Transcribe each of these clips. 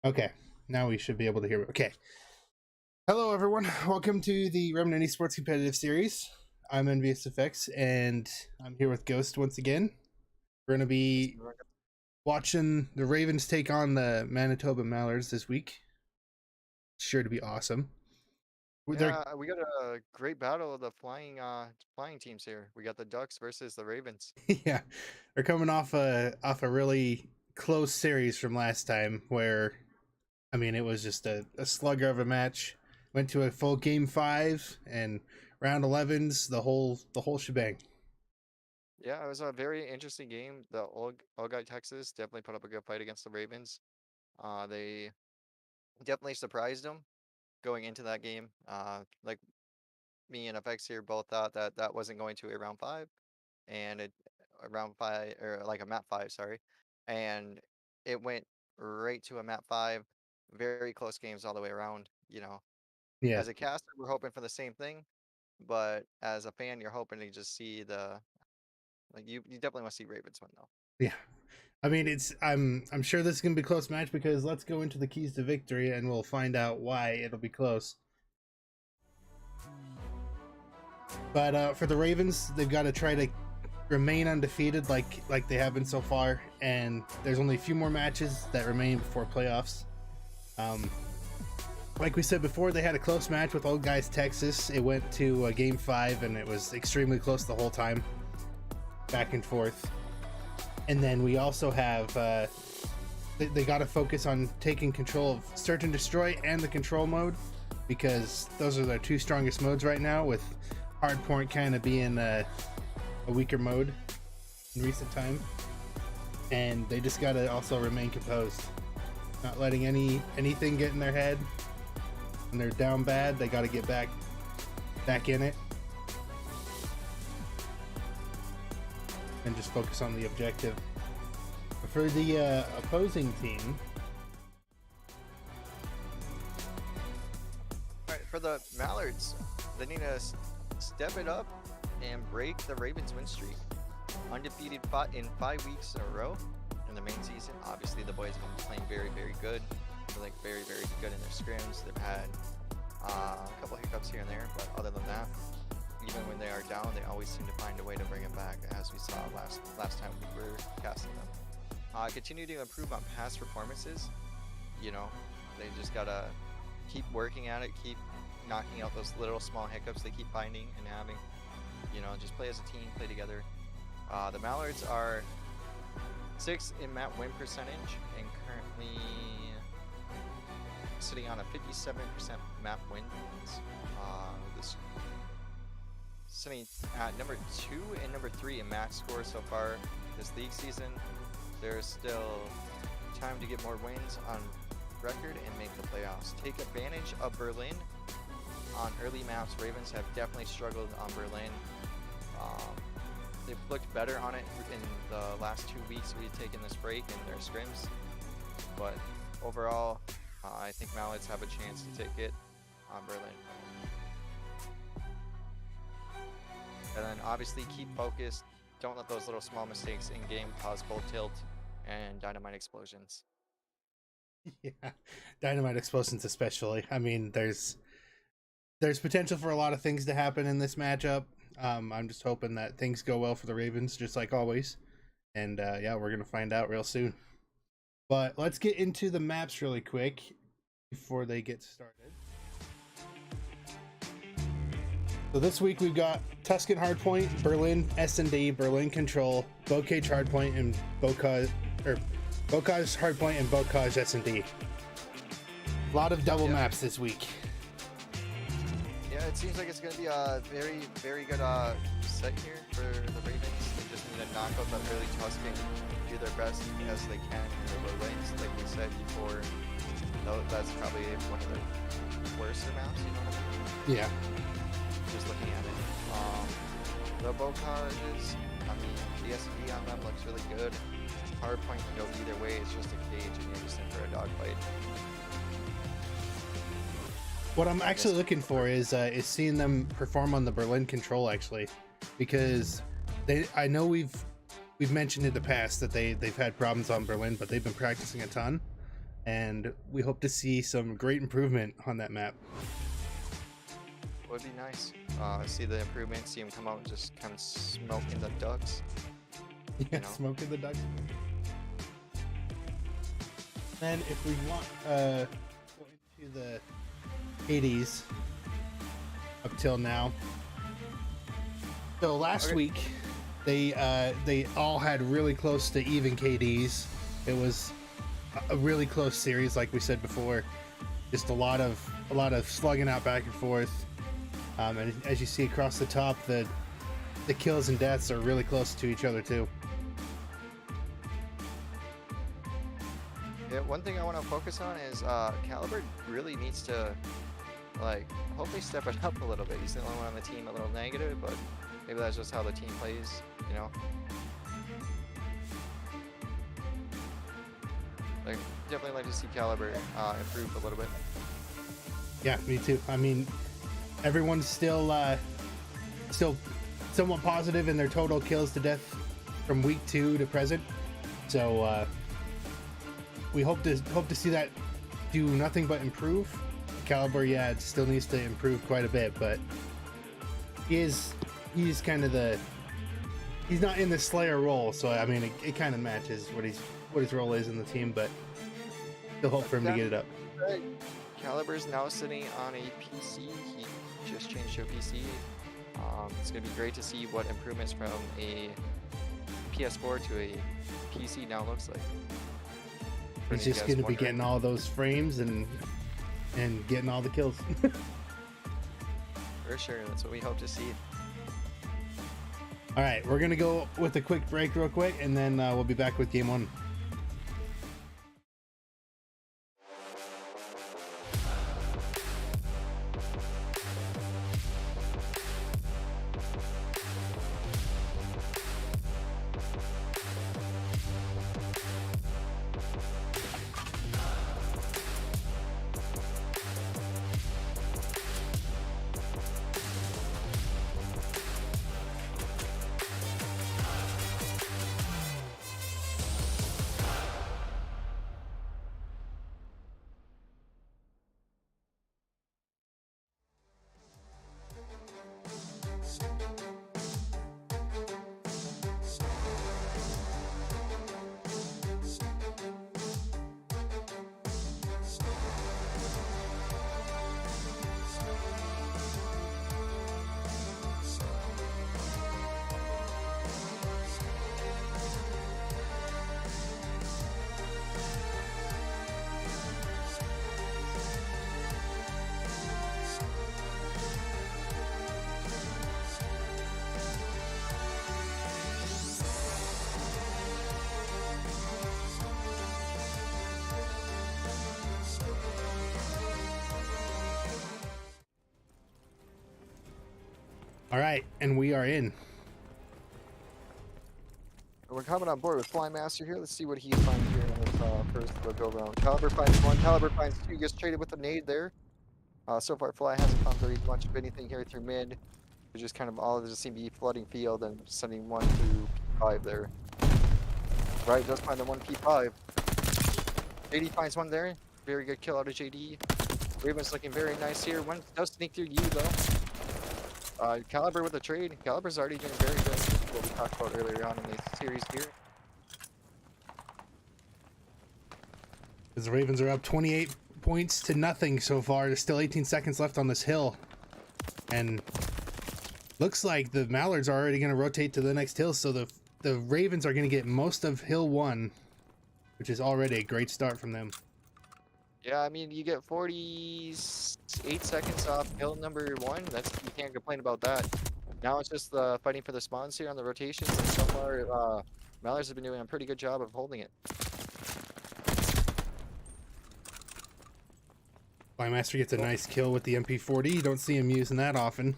Okay, now we should be able to hear. Okay. Hello, everyone. Welcome to the Remnant Esports competitive series. I'm Envious Effects, and I'm here with Ghost once again. We're going to be watching the Ravens take on the Manitoba Mallards this week. Sure to be awesome. Yeah, we got a great battle of the flying teams here. We got the Ducks versus the Ravens. Yeah, they're coming off a really close series from last time, where I mean it was just a slugger of a match. Went to a full game 5 and round 11s, the whole shebang. Yeah, it was a very interesting game. The old guy Texas definitely put up a good fight against the Ravens. They definitely surprised them going into that game. Like me and FX here both thought that that wasn't going to a round five, and it a round five or like a map five, sorry, and it went right to a map five. Very close games all the way around. Yeah. As a caster, we're hoping for the same thing. But as a fan, you're hoping to just see the like you definitely want to see Ravens win though. Yeah. I mean, I'm sure this is gonna be a close match because let's go into the keys to victory and we'll find out why it'll be close. But for the Ravens, they've got to try to remain undefeated like they have been so far, and there's only a few more matches that remain before playoffs. Um, like we said before, they had a close match with Old Guys Texas. It went to game 5, and it was extremely close the whole time, back and forth. And then we also have they got to focus on taking control of search and destroy and the control mode, because those are their two strongest modes right now, with hardpoint kind of being a weaker mode in recent time. And they just got to also remain composed, not letting anything get in their head. When they're down bad, they got to get back in it and just focus on the objective. For the opposing team, All right, for the Mallards, they need to step it up and break the Ravens win streak. Undefeated fought in 5 weeks in a row in the main season. Obviously, the boys have been playing very, very good. They're like very, very good in their scrims. They've had a couple hiccups here and there, but other than that, even when they are down, they always seem to find a way to bring it back, as we saw last time we were casting them. Continue to improve on past performances. You know, they just gotta keep working at it, keep knocking out those little small hiccups they keep finding and having. Just play as a team, play together. The Mallards are 6th in map win percentage and currently sitting on a 57% map wins. This sitting at number 2 and number 3 in match score so far this league season. There's still time to get more wins on record and make the playoffs. Take advantage of Berlin on early maps. Ravens have definitely struggled on Berlin. They've looked better on it in the last 2 weeks we've taken this break in their scrims, but overall I think Mallards have a chance to take it on Berlin. And then obviously keep focused. Don't let those little small mistakes in game cause full tilt and dynamite explosions. yeah, dynamite explosions especially. I mean, there's potential for a lot of things to happen in this matchup. I'm just hoping that things go well for the Ravens, just like always. And yeah, we're gonna find out real soon. But let's get into the maps really quick before they get started. So this week we've got Tuscan Hardpoint, Berlin S&D, Berlin Control, Bocage Hardpoint, and Bocage Hardpoint and Bocage S&D. A lot of double maps this week. Yeah, it seems like it's going to be a very, very good set here for the Ravens. They just need to knock out that early Tuscan, do their best as they can in their low lanes. Like we said before, that's probably one of the worst maps, you know what I mean? Yeah. Just looking at it. The Bocages, I mean, the SD on them looks really good. Hardpoint can go either way, it's just a cage and you're just in for a dogfight. What I'm actually looking for is seeing them perform on the Berlin Control, actually, because I know we've mentioned in the past that they've had problems on Berlin, but they've been practicing a ton. and we hope to see some great improvement on that map. Would be nice. See the improvement, see him come out and just kind of smoking the ducks. Yeah, know? smoking the ducks. Then if we want go into the 80s up till now. So last week they all had really close to even KDs. It was a really close series, like we said before. Just a lot of slugging out back and forth. And as you see across the top, the kills and deaths are really close to each other too. Yeah, one thing I want to focus on is Caliber really needs to, like, hopefully step it up a little bit. He's the only one on the team a little negative, but maybe that's just how the team plays, you know? Like, definitely like to see Caliber improve a little bit. Yeah, me too. I mean, everyone's still somewhat positive in their total kills to death from week 2 to present. So we hope to see that do nothing but improve. Caliber, yeah, it still needs to improve quite a bit, but he's kind of he's not in the Slayer role, so I mean it kind of matches what his role is in the team, but still hope for him to get it up. Right. Caliber's now sitting on a PC. He just changed to a PC. It's gonna be great to see what improvements from a PS4 to a PC now looks like. He's just going to be getting all those frames and getting all the kills. For sure, that's what we hope to see. All right, we're going to go with a quick break real quick, and then we'll be back with game 1. All right, and we are in. We're coming on board with Fly Master here. Let's see what he finds here in this first go round. Caliber finds 1. Caliber finds 2. Gets traded with a nade there. So far, Fly hasn't found very much of anything here through mid. It's just kind of all of this seem to be flooding field and sending 1 to P5 there. Right, does find the 1 P5. JD finds 1 there. Very good kill out of JD. Raven's looking very nice here. 1 does sneak through you though. Caliber with a trade. Caliber's already doing very good. What we talked about earlier on in the series here. As the Ravens are up 28 points to nothing so far. There's still 18 seconds left on this hill. And looks like the Mallards are already going to rotate to the next hill. So the Ravens are going to get most of hill 1, which is already a great start from them. Yeah, I mean, you get 48 seconds off hill number 1. You can't complain about that. Now it's just fighting for the spawns here on the rotations. And so far, Mallards have been doing a pretty good job of holding it. Master gets a nice kill with the MP40. You don't see him using that often.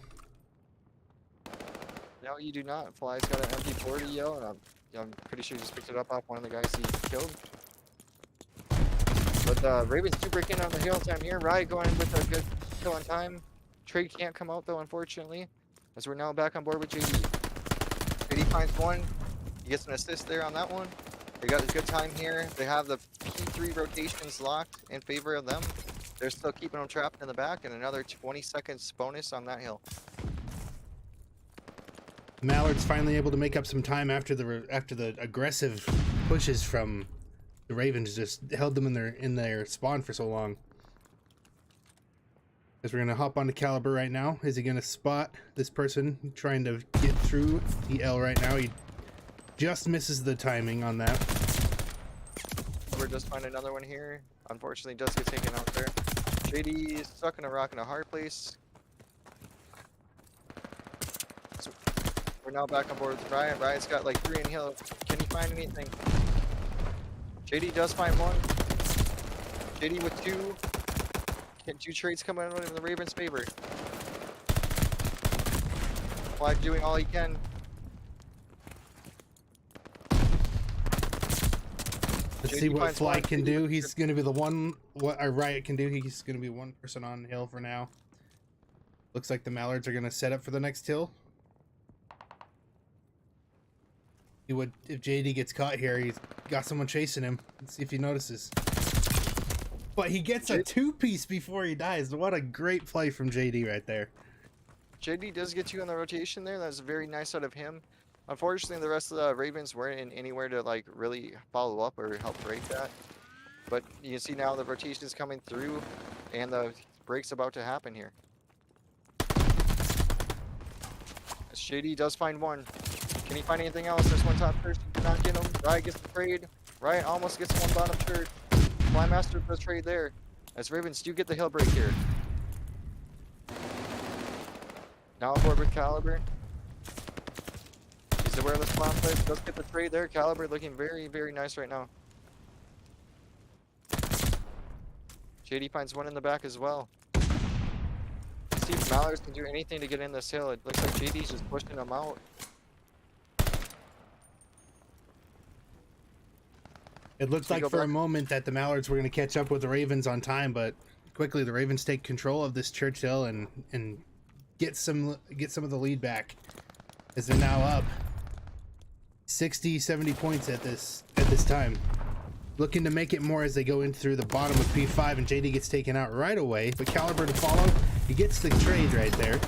No, you do not. Fly's got an MP40, yo. I'm pretty sure he just picked it up off one of the guys he killed. But Ravens do break in on the hill time here. Riot going with a good kill on time. Trade can't come out though, unfortunately, as we're now back on board with JD. JD finds 1. He gets an assist there on that one. They got a good time here. They have the P3 rotations locked in favor of them. They're still keeping them trapped in the back, and another 20 seconds bonus on that hill. Mallards finally able to make up some time after the aggressive pushes from the Ravens just held them in their spawn for so long. As we're gonna hop onto Caliber right now. Is he gonna spot this person trying to get through the L right now? He just misses the timing on that. We're just find another one here. Unfortunately, does get taken out there. JD is stuck in a rock in a hard place. So we're now back on board with Ryan. Ryan's got like 3 in hill. Can he find anything? JD does find 1. JD with 2. Can 2 trades come out in the Ravens' favor? Fly doing all he can. Let's see what Fly can do. He's going to be the one. What Riot can do. He's going to be 1 person on hill for now. Looks like the Mallards are going to set up for the next hill. He would, if JD gets caught here, he's got someone chasing him. Let's see if he notices. But he gets a 2-piece before he dies. What a great play from JD right there. JD does get you on the rotation there. That's very nice out of him. Unfortunately, the rest of the Ravens weren't in anywhere to like really follow up or help break that. But you can see now the rotation is coming through, and the break's about to happen here. As JD does find 1. Can he find anything else? There's 1 top person. Did not get him. Riot gets the trade. Riot almost gets 1 bottom shirt. Flymaster for the trade there. As Ravens do get the hill break here. Now aboard with Caliber. He's aware of the spawn place. Does get the trade there. Caliber looking very, very nice right now. JD finds 1 in the back as well. Let's see if Mallards can do anything to get in this hill. It looks like JD's just pushing him out. It looked like for a moment that the Mallards were going to catch up with the Ravens on time, but quickly the Ravens take control of this Churchill and get some of the lead back, as they're now up 60-70 points at this time. Looking to make it more as they go in through the bottom of P5, and JD gets taken out right away, but Caliber to follow. He gets the trade right there.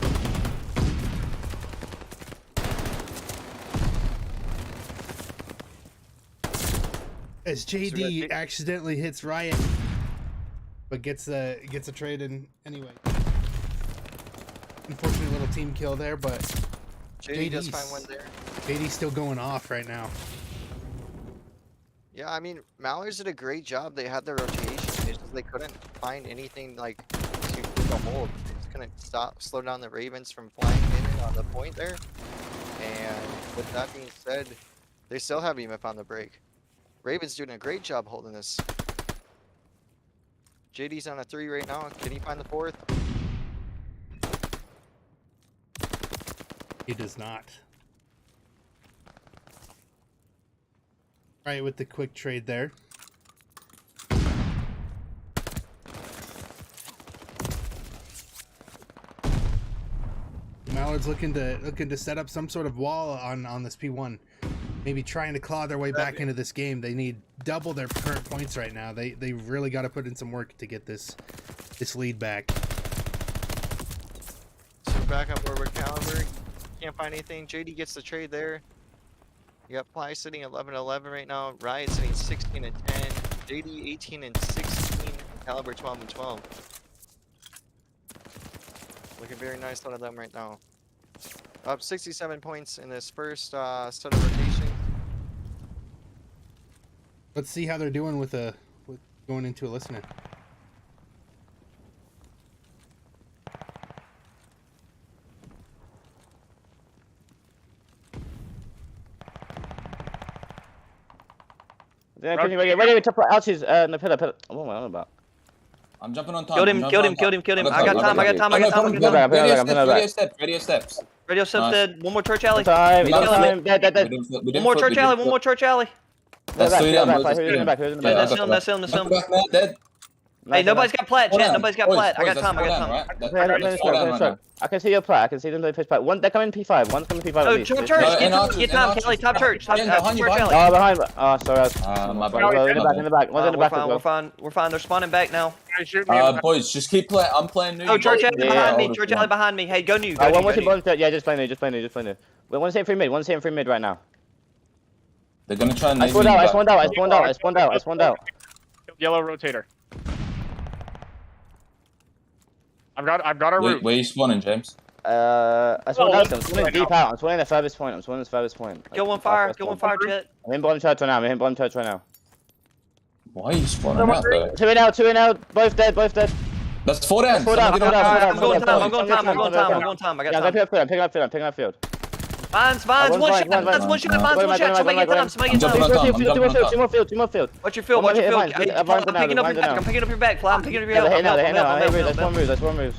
As JD accidentally hits Riot, but gets a trade in anyway. Unfortunately, little team kill there, but JD does find 1 there. JD's still going off right now. Yeah, I mean, Mallards did a great job. They had their rotation. It's just they couldn't find anything like to keep a hold. They just couldn't slow down the Ravens from flying in on the point there. And with that being said, they still have EMF on the break. Ravens doing a great job holding this. JD's on a 3 right now. Can he find the 4th? He does not. Right, with the quick trade there. Mallard's looking to set up some sort of wall on this P1. Maybe trying to claw their way back into this game. They need double their current points right now. They really got to put in some work to get this lead back. So back up over Caliber. Can't find anything. JD gets the trade there. You got Ply sitting 11-11 right now. Riot sitting 16-10. JD 18-16. And Caliber 12-12. Looking very nice out of them right now. Up 67 points in this first set of rotation. Let's see how they're doing with going into a listener. Ready to put ouches in the pillar. What am I on about? I'm jumping on top. Killed him. I got time. Radio steps. Radio steps dead. One more church alley. Dead. One more church alley. That's 3 down. Who's in the back? Dead. Nice, nobody's got plat, Fall chat. down. Nobody's got Boys, plat. I boys, got time. I let's got fall down, time. right? Yeah, Let's fall down right now. I can see your plat. I can see them play push plat. One, they're coming P5. One's coming P5 at Oh, least. church, No, get in time, arches, get in time, arches. Kelly. Top church. Top, Yeah, behind you, square behind Kelly. Oh, behind. Oh, sorry. My bad. In the back. One's in the back as We're well. fine. We're fine. We're fine. They're spawning back now. Boys, just keep playing. I'm playing new. Oh, church alley Yeah, behind yeah. me. Church alley behind me. Hey, go new. Go One new. was Go in new. bottom. Yeah, just play new. Wait, one's hitting free mid. One's hitting free mid right now. They're gonna try and I nade spawned me out. back. I spawned out. Yellow rotator. I've got a root. Where you spawning, James? I spawned out. I'm spawning deep out. I'm spawning the furthest point. Go on fire. Go on fire, chat. I'm in bottom church right now. Why are you spawning out there? Two in out. Both dead. Let's fall down. Fall down. Someone get on I'm going point. time. I'm going time. I got Yeah, time. I'm picking up field. Vines. One One shot. vine. That's one shot. Vines. One shot. Somebody get time. Somebody get I'm jumping time. on top. Two more field. What's your field? One What's your more field? hit, Hey, Vines. I'm picking up your back. I'm picking up your back. Fly. I'm picking up your Yeah, help. they're hitting out. That's one moves.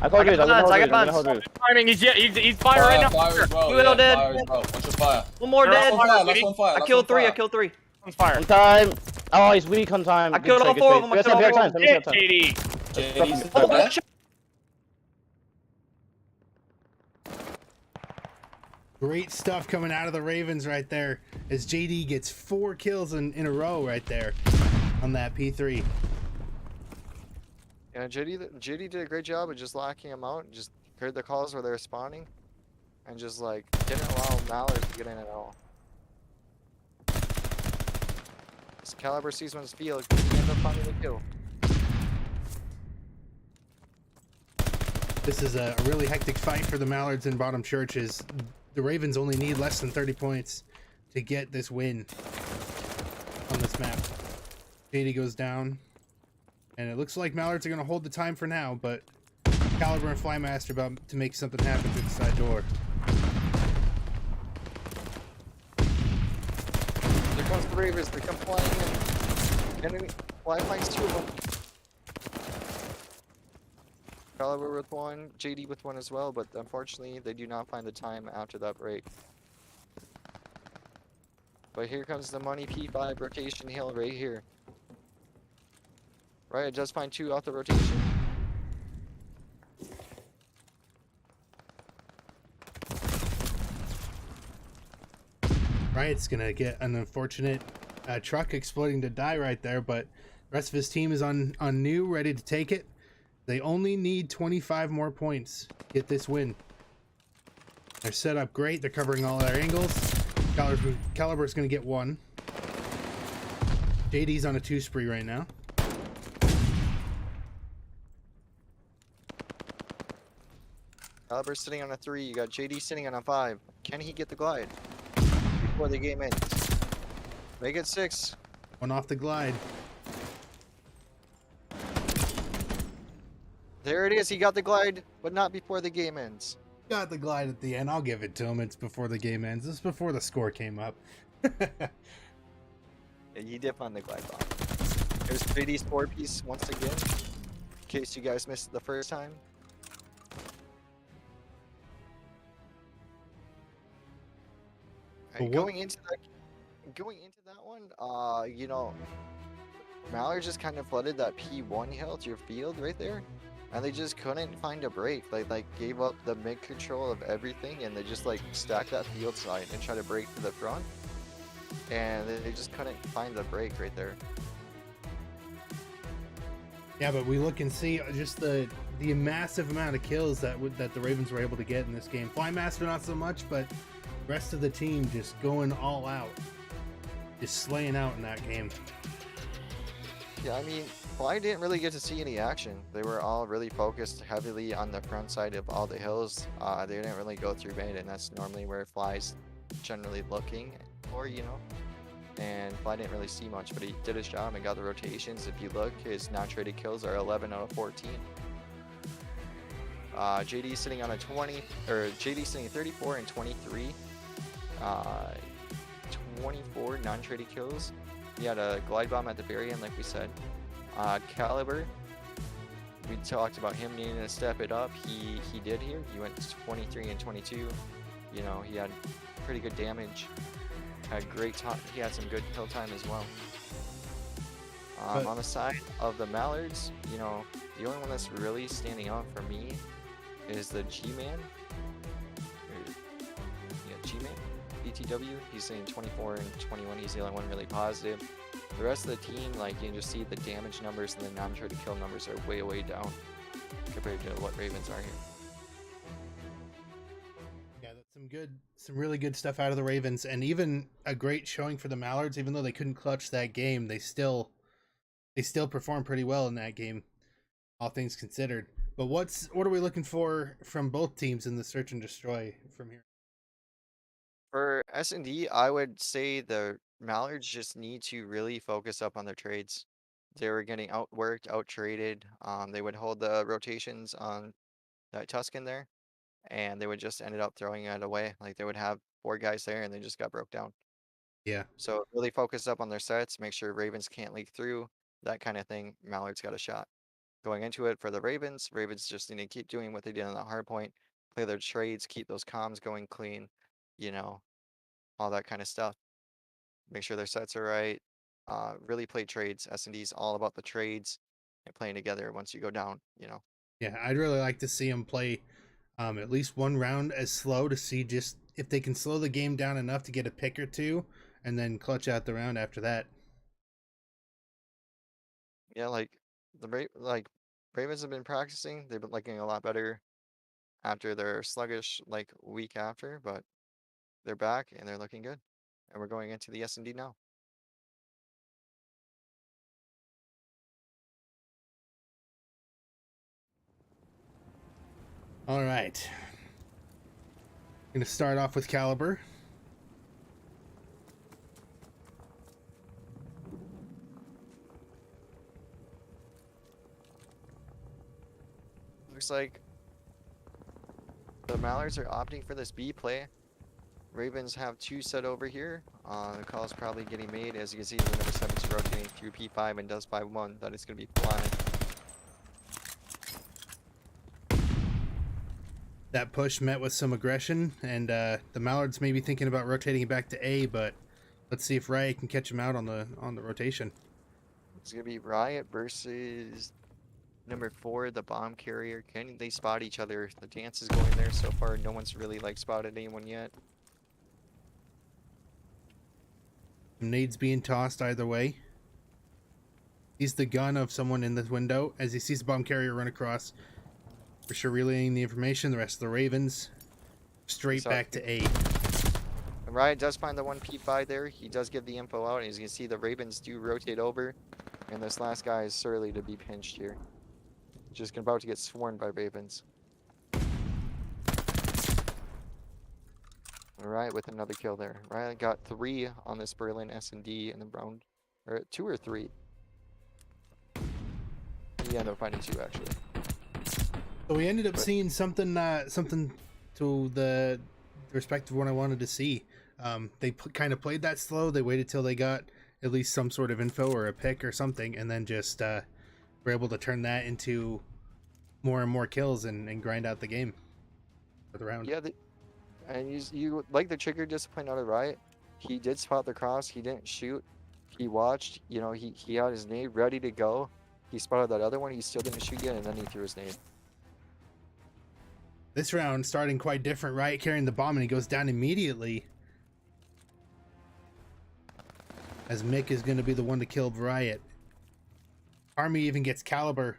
I got roofs. I'm gonna hold roofs. Timing. He's fire right now. Fire as well. You will dead. Fire as well. Watch your fire. One more They're dead. all Last one fire. I killed three. On fire. On time. Oh, he's weak on time. I killed all four of them. I killed all four of them. Shit, JD. JD's Oh, there. Great stuff coming out of the Ravens right there, as JD gets 4 kills in a row right there on that P3. Yeah, JD did a great job of just locking him out, just heard the calls where they were spawning, and just like didn't allow Mallards to get in at all. This Caliber sees one's field, he ended up finding the kill. This is a really hectic fight for the Mallards in bottom churches. The Ravens only need less than 30 points to get this win on this map. JD goes down, and it looks like Mallards are going to hold the time for now, but Caliber and Flymaster about to make something happen through the side door. There comes the Ravens, they come flying in. Enemy, Fly finds 2 of them. Caliber with 1, JD with 1 as well, but unfortunately they do not find the time after that break. But here comes the money P5 rotation hill right here. Right, it does find 2 off the rotation. Riot's gonna get an unfortunate truck exploding to die right there, but the rest of his team is on new, ready to take it. They only need 25 more points to get this win. They're set up great. They're covering all their angles. Caliber's gonna get 1. JD's on a 2 spree right now. Caliber's sitting on a 3, you got JD sitting on a 5. Can he get the glide before the game ends? Make it 6. 1 off the glide. There it is, he got the glide, but not before the game ends. Got the glide at the end. I'll give it to him. It's before the game ends. This is before the score came up. Yeah, he did find the glide bomb. There's 3D 4-piece once again, in case you guys missed it the first time. Alright, going into that one, you know, Mallard just kind of flooded that P1 hill to your field right there, and they just couldn't find a break. Like gave up the mid control of everything, and they just like stacked that field side and tried to break to the front, and they just couldn't find the break right there. Yeah, but we look and see just the massive amount of kills that the Ravens were able to get in this game. Flymaster not so much, but the rest of the team just going all out, just slaying out in that game. Yeah, I mean, Fly didn't really get to see any action. They were all really focused heavily on the front side of all the hills. They didn't really go through mid, and that's normally where Fly's generally looking for, you know. And Fly didn't really see much, but he did his job and got the rotations. If you look, his non-traded kills are 11 out of 14. JD sitting on a 20, or JD sitting at 34 and 23. 24 non-traded kills. He had a glide bomb at the very end, like we said. Caliber, we talked about him needing to step it up. He did here. He went 23 and 22. You know, he had pretty good damage. Had great time. He had some good kill time as well. But- On the side of the Mallards, you know, the only one that's really standing out for me is the G-Man. Yeah, G-Man, BTW. He's saying 24 and 21. He's the only one really positive. The rest of the team, like, you can just see the damage numbers and the non-try to kill numbers are way, way down compared to what Ravens are here. Yeah, that's some really good stuff out of the Ravens, and even a great showing for the Mallards. Even though they couldn't clutch that game, they still performed pretty well in that game, all things considered. But what are we looking for from both teams in the search and destroy from here? For S&D, I would say the Mallards just need to really focus up on their trades. They were getting outworked, out-traded. They would hold the rotations on that Tuscan there, and they would just ended up throwing it away. Like, they would have 4 guys there, and they just got broke down. Yeah, So really focus up on their sets, make sure Ravens can't leak through, that kind of thing. Mallard's got a shot. Going into it for the Ravens just need to keep doing what they did on the hard point, play their trades, keep those comms going clean, you know, all that kind of stuff. Make sure their sets are right. Really play trades. S&D's all about the trades and playing together once you go down, you know. yeah, I'd really like to see them play at least one round as slow to see just if they can slow the game down enough to get a pick or two, and then clutch out the round after that. Yeah, like Ravens have been practicing. They've been looking a lot better after their sluggish like week after, but they're back and they're looking good. And we're going into the S&D now. All right, gonna start off with Caliber. Looks like the Mallards are opting for this B play. Ravens have 2 set over here. The call is probably getting made. As you can see, the number 7's rotating through P5 and does 5-1. That is going to be flying. That push met with some aggression, and the Mallards may be thinking about rotating it back to A, but let's see if Riot can catch him out on the rotation. It's going to be Riot versus number 4, the bomb carrier. Can they spot each other? The dance is going there so far. No one's really like spotted anyone yet. Nades being tossed either way. He's the gun of someone in this window as he sees the bomb carrier run across. For sure relaying the information. The rest of the Ravens straight back to A. And Riot does find the one P5 there. He does give the info out, and as you can see, the Ravens do rotate over. And this last guy is surly to be pinched here. Just about to get sworn by Ravens. Alright, with another kill there. Riot got 3 on this Berlin S&D in the round. Or 2 or 3. He ended up finding 2 actually. So we ended up seeing something to the respect of what I wanted to see. They kind of played that slow. They waited till they got at least some sort of info or a pick or something, and then just were able to turn that into more and more kills and grind out the game for the round. Yeah, and you like the trigger discipline out of Riot. He did spot the cross. He didn't shoot. He watched. You know, he had his nade ready to go. He spotted that other one. He still didn't shoot yet, and then he threw his nade. This round starting quite different. Riot carrying the bomb, and he goes down immediately. As Mick is going to be the one to kill Riot. Army even gets Caliber.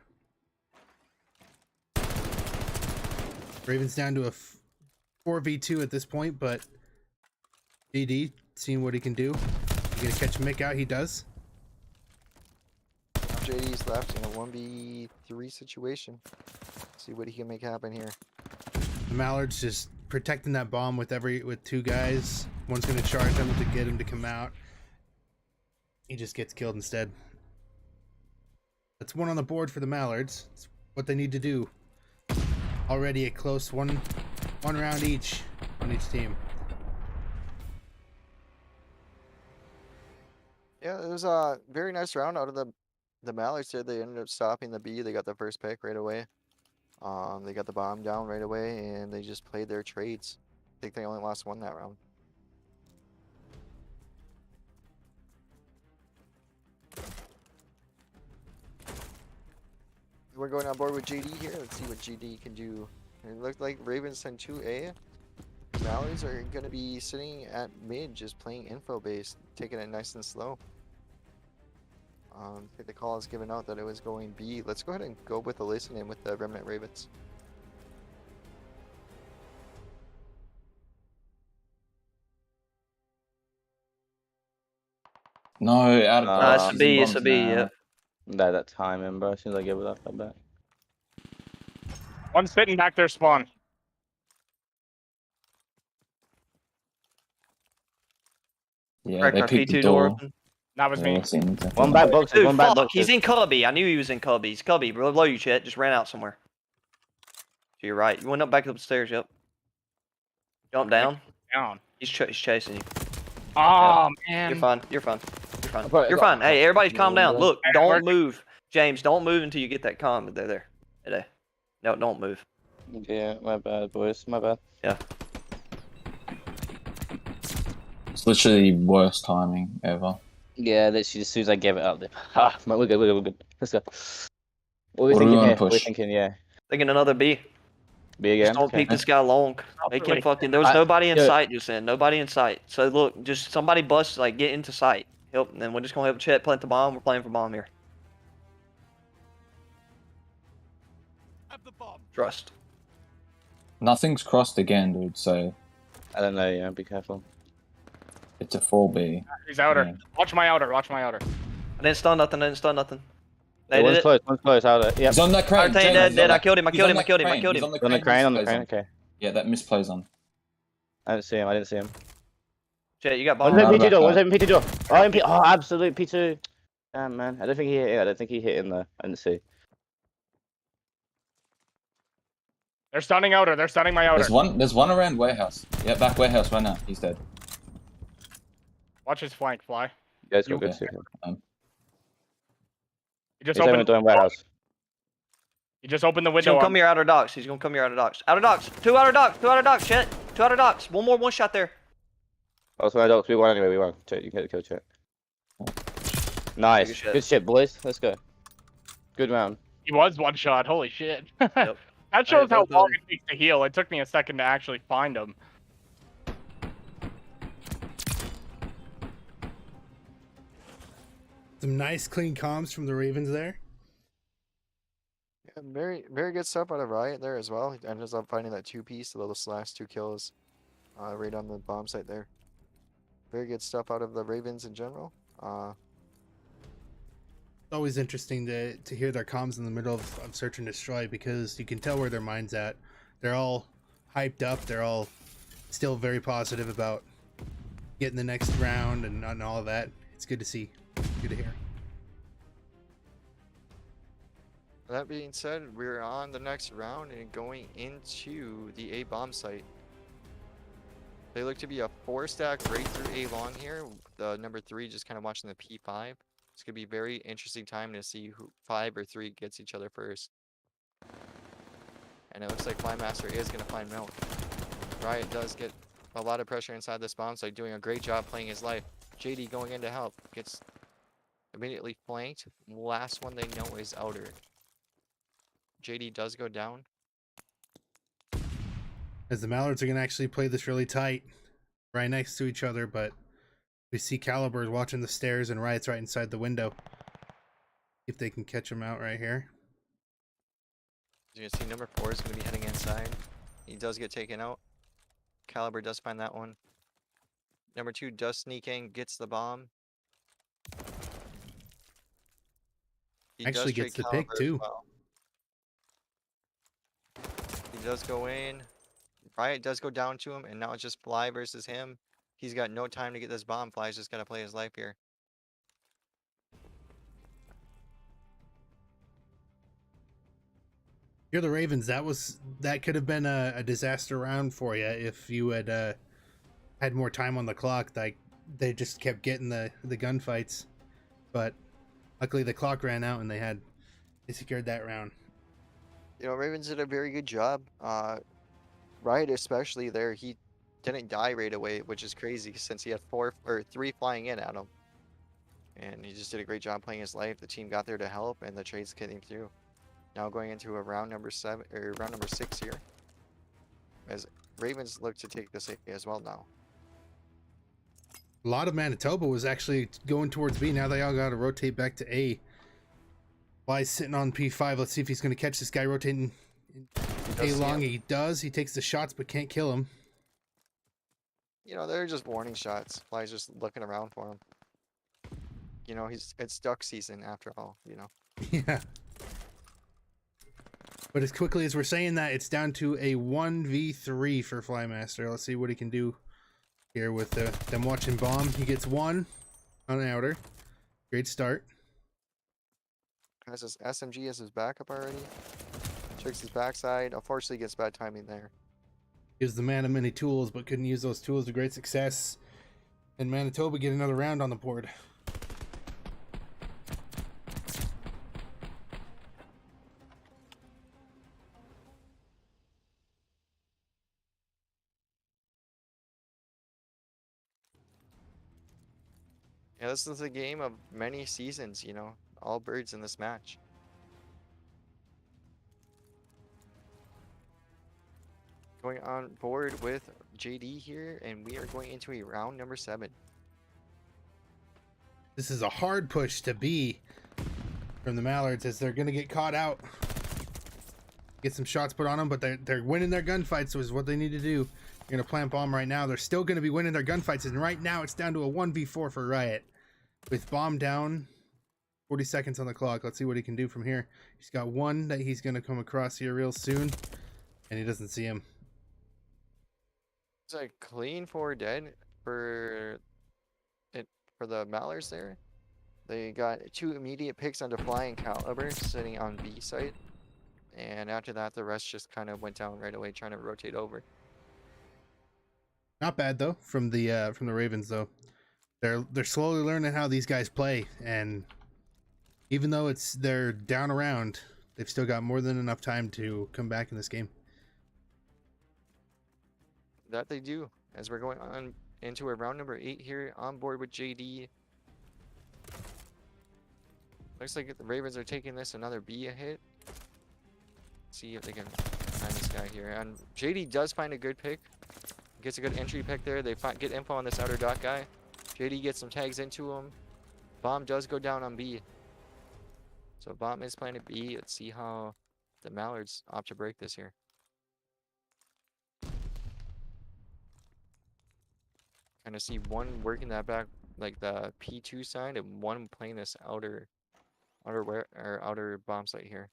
Ravens down to a 4v2 at this point, but DD seeing what he can do. He's going to catch Mick out. He does. Now JD's left in a 1v3 situation. See what he can make happen here. The Mallards just protecting that bomb with 2 guys. One's going to charge him to get him to come out. He just gets killed instead. That's 1 on the board for the Mallards. It's what they need to do. Already a close one round each on each team. Yeah, it was a very nice round out of the Mallards here. They ended up stopping the B. They got the first pick right away. They got the bomb down right away, and they just played their trades. I think they only lost 1 that round. We're going on board with JD here. Let's see what JD can do. It looked like Ravens send 2A. Mallards are going to be sitting at mid, just playing info based, taking it nice and slow. I think the call is given out that it was going B. Let's go ahead and go with the listening with the Remnant Ravens. No, out of box. It's a He's B, in it's a bombs B, now. yeah. That timing, bro. As soon as I give it up, I bet. One sitting back there spawn. Yeah, Cracked they our picked the P2 door door. open. That was Yeah, me. they seem to- One back box. Dude, One back fuck, box. he's in cubby. I knew he was in cubby. He's cubby. Below you, Chet. Just ran out somewhere. To your right. You went up back up the stairs, yep. Jump down. Down. He's chasing you. Oh, You're man. fine. You're fine. You're fine. probably You're got- fine. Hey, everybody's calm down. Look, Hey, don't we're- move. James, don't move until you get that comm. They're there. Today. No, don't move. Yeah, my bad, boys. My bad. It's literally worst timing ever. Yeah, literally as soon as I gave it up, man, we're good. We're good. Let's go. What are we What do we thinking wanna here? What are we push? thinking? Yeah. Thinking another B. B again. Just don't Okay. peek this guy long. Make him really- fucking. There was I- nobody in yeah. sight just then. Nobody in sight. So look, just somebody bust, like, get into sight. Help, and then we're just gonna help Chet plant the bomb. We're playing for bomb here. Trust. Nothing's crossed again, dude, so I don't know. Yeah, be careful. it's a 4B. He's outer. Yeah. Watch my outer. Watch my outer. I didn't stun nothing. I didn't stun nothing. They Yeah, did one's it. close. One's close. Out there. Yep. He's on that crane. Artane James, dead, he's dead. on I that- killed him. I he's killed on him. I that killed him. I crane, killed he's him. on the On the crane. On the misplays crane. Okay. Yeah, that misplays on. I didn't see him. I didn't see him. Chet, you got One's bomb. in Not P2 about door. One's that. in P2 door. Oh, in P. Oh, absolute P2. Damn, man. I don't think he hit. I don't think he hit in there. I didn't see. They're stunning outer. They're stunning my outer. There's one around warehouse. Yeah, back warehouse right now. He's dead. Watch his flank fly. You guys got You- good too. He just He's open the opened. door in warehouse. He just opened the He's window. gonna on come me. here outer docks. He's gonna come here outer docks. Outer docks. Two outer docks. Two outer docks, Chet. Two outer docks. One more one shot there. Oh, so I don't. We won anyway. We won. Chet, you get the kill, Chet. Nice. Good shit. Good shit, boys. Let's go. Good round. He was one shot. Holy shit. Yep. That shows how both of long them. it takes to heal. It took me a second to actually find him. Some nice clean comms from the Ravens there. Yeah, very good stuff out of Riot there as well. He ends up finding that 2-piece, the little slash 2 kills right on the bomb site there. Very good stuff out of the Ravens in general. It's always interesting to hear their comms in the middle of search and destroy because you can tell where their mind's at. They're all hyped up. They're all still very positive about getting the next round and all of that. It's good to see. Good to hear. That being said, we're on the next round and going into the A bomb site. They look to be a 4-stack right through A long here. The number 3 just kind of watching the P5. It's gonna be a very interesting time to see who 5 or 3 gets each other first. And it looks like Flymaster is gonna find Milk. Riot does get a lot of pressure inside this bomb site, doing a great job playing his life. JD going in to help, gets immediately flanked. Last one they know is outer. JD does go down. As the Mallards are going to actually play this really tight, right next to each other, but we see Caliber watching the stairs and Riot's right inside the window. If they can catch him out right here. You're gonna see number 4 is gonna be heading inside. He does get taken out. Caliber does find that one. Number 2 does sneak in, gets the bomb. He Actually does gets trade the pick, Caliber as too. well. He does go in. Riot does go down to him, and now it's just Fly versus him. He's got no time to get this bomb. Fly's just gotta play his life here. You're the Ravens. That could have been a disaster round for you if you had had more time on the clock. Like they just kept getting the gunfights, but luckily the clock ran out and they secured that round. You know, Ravens did a very good job. Riot especially there, he didn't die right away, which is crazy since he had 3 flying in at him. And he just did a great job playing his life. The team got there to help, and the trades came through. Now going into a round number 7 or round number 6 here, as Ravens look to take this A as well now. A lot of Manitoba was actually going towards B. Now they all got to rotate back to A. Fly's sitting on P5. Let's see if he's going to catch this guy rotating A long. He does. He takes the shots but can't kill him. You know, they're just warning shots. Fly's just looking around for him. You know, it's duck season after all, you know. Yeah. But as quickly as we're saying that, it's down to a 1v3 for Flymaster. Let's see what he can do here with them watching bomb. He gets one on an outer. Great start. Has his SMG as his backup already. Checks his backside. Unfortunately, gets bad timing there. Gives the man many tools, but couldn't use those tools to great success. And Manitoba get another round on the board. Yeah, this is a game of many seasons, you know. All birds in this match. Going on board with JD here, and we are going into a round number 7. This is a hard push to B from the Mallards, as they're going to get caught out. Get some shots put on them, but they're winning their gunfights, so is what they need to do. They're going to plant bomb right now. They're still going to be winning their gunfights, and right now it's down to a 1v4 for Riot. With bomb down, 40 seconds on the clock. Let's see what he can do from here. He's got one that he's going to come across here real soon, and he doesn't see him. It's a clean 4 dead for the Mallards there. They got 2 immediate picks onto Flying Caliber sitting on B site. And after that, the rest just kind of went down right away, trying to rotate over. Not bad though from the Ravens though. They're slowly learning how these guys play, and even though they're down around, they've still got more than enough time to come back in this game. That they do, as we're going on into a round number 8 here, on board with JD. Looks like the Ravens are taking this another B a hit. See if they can find this guy here. And JD does find a good pick. Gets a good entry pick there. They get info on this outer dot guy. JD gets some tags into him. Bomb does go down on B. So bomb is planted B. Let's see how the Mallards opt to break this here. Kind of see one working that back, like the P2 side, and one playing this outer bomb site here.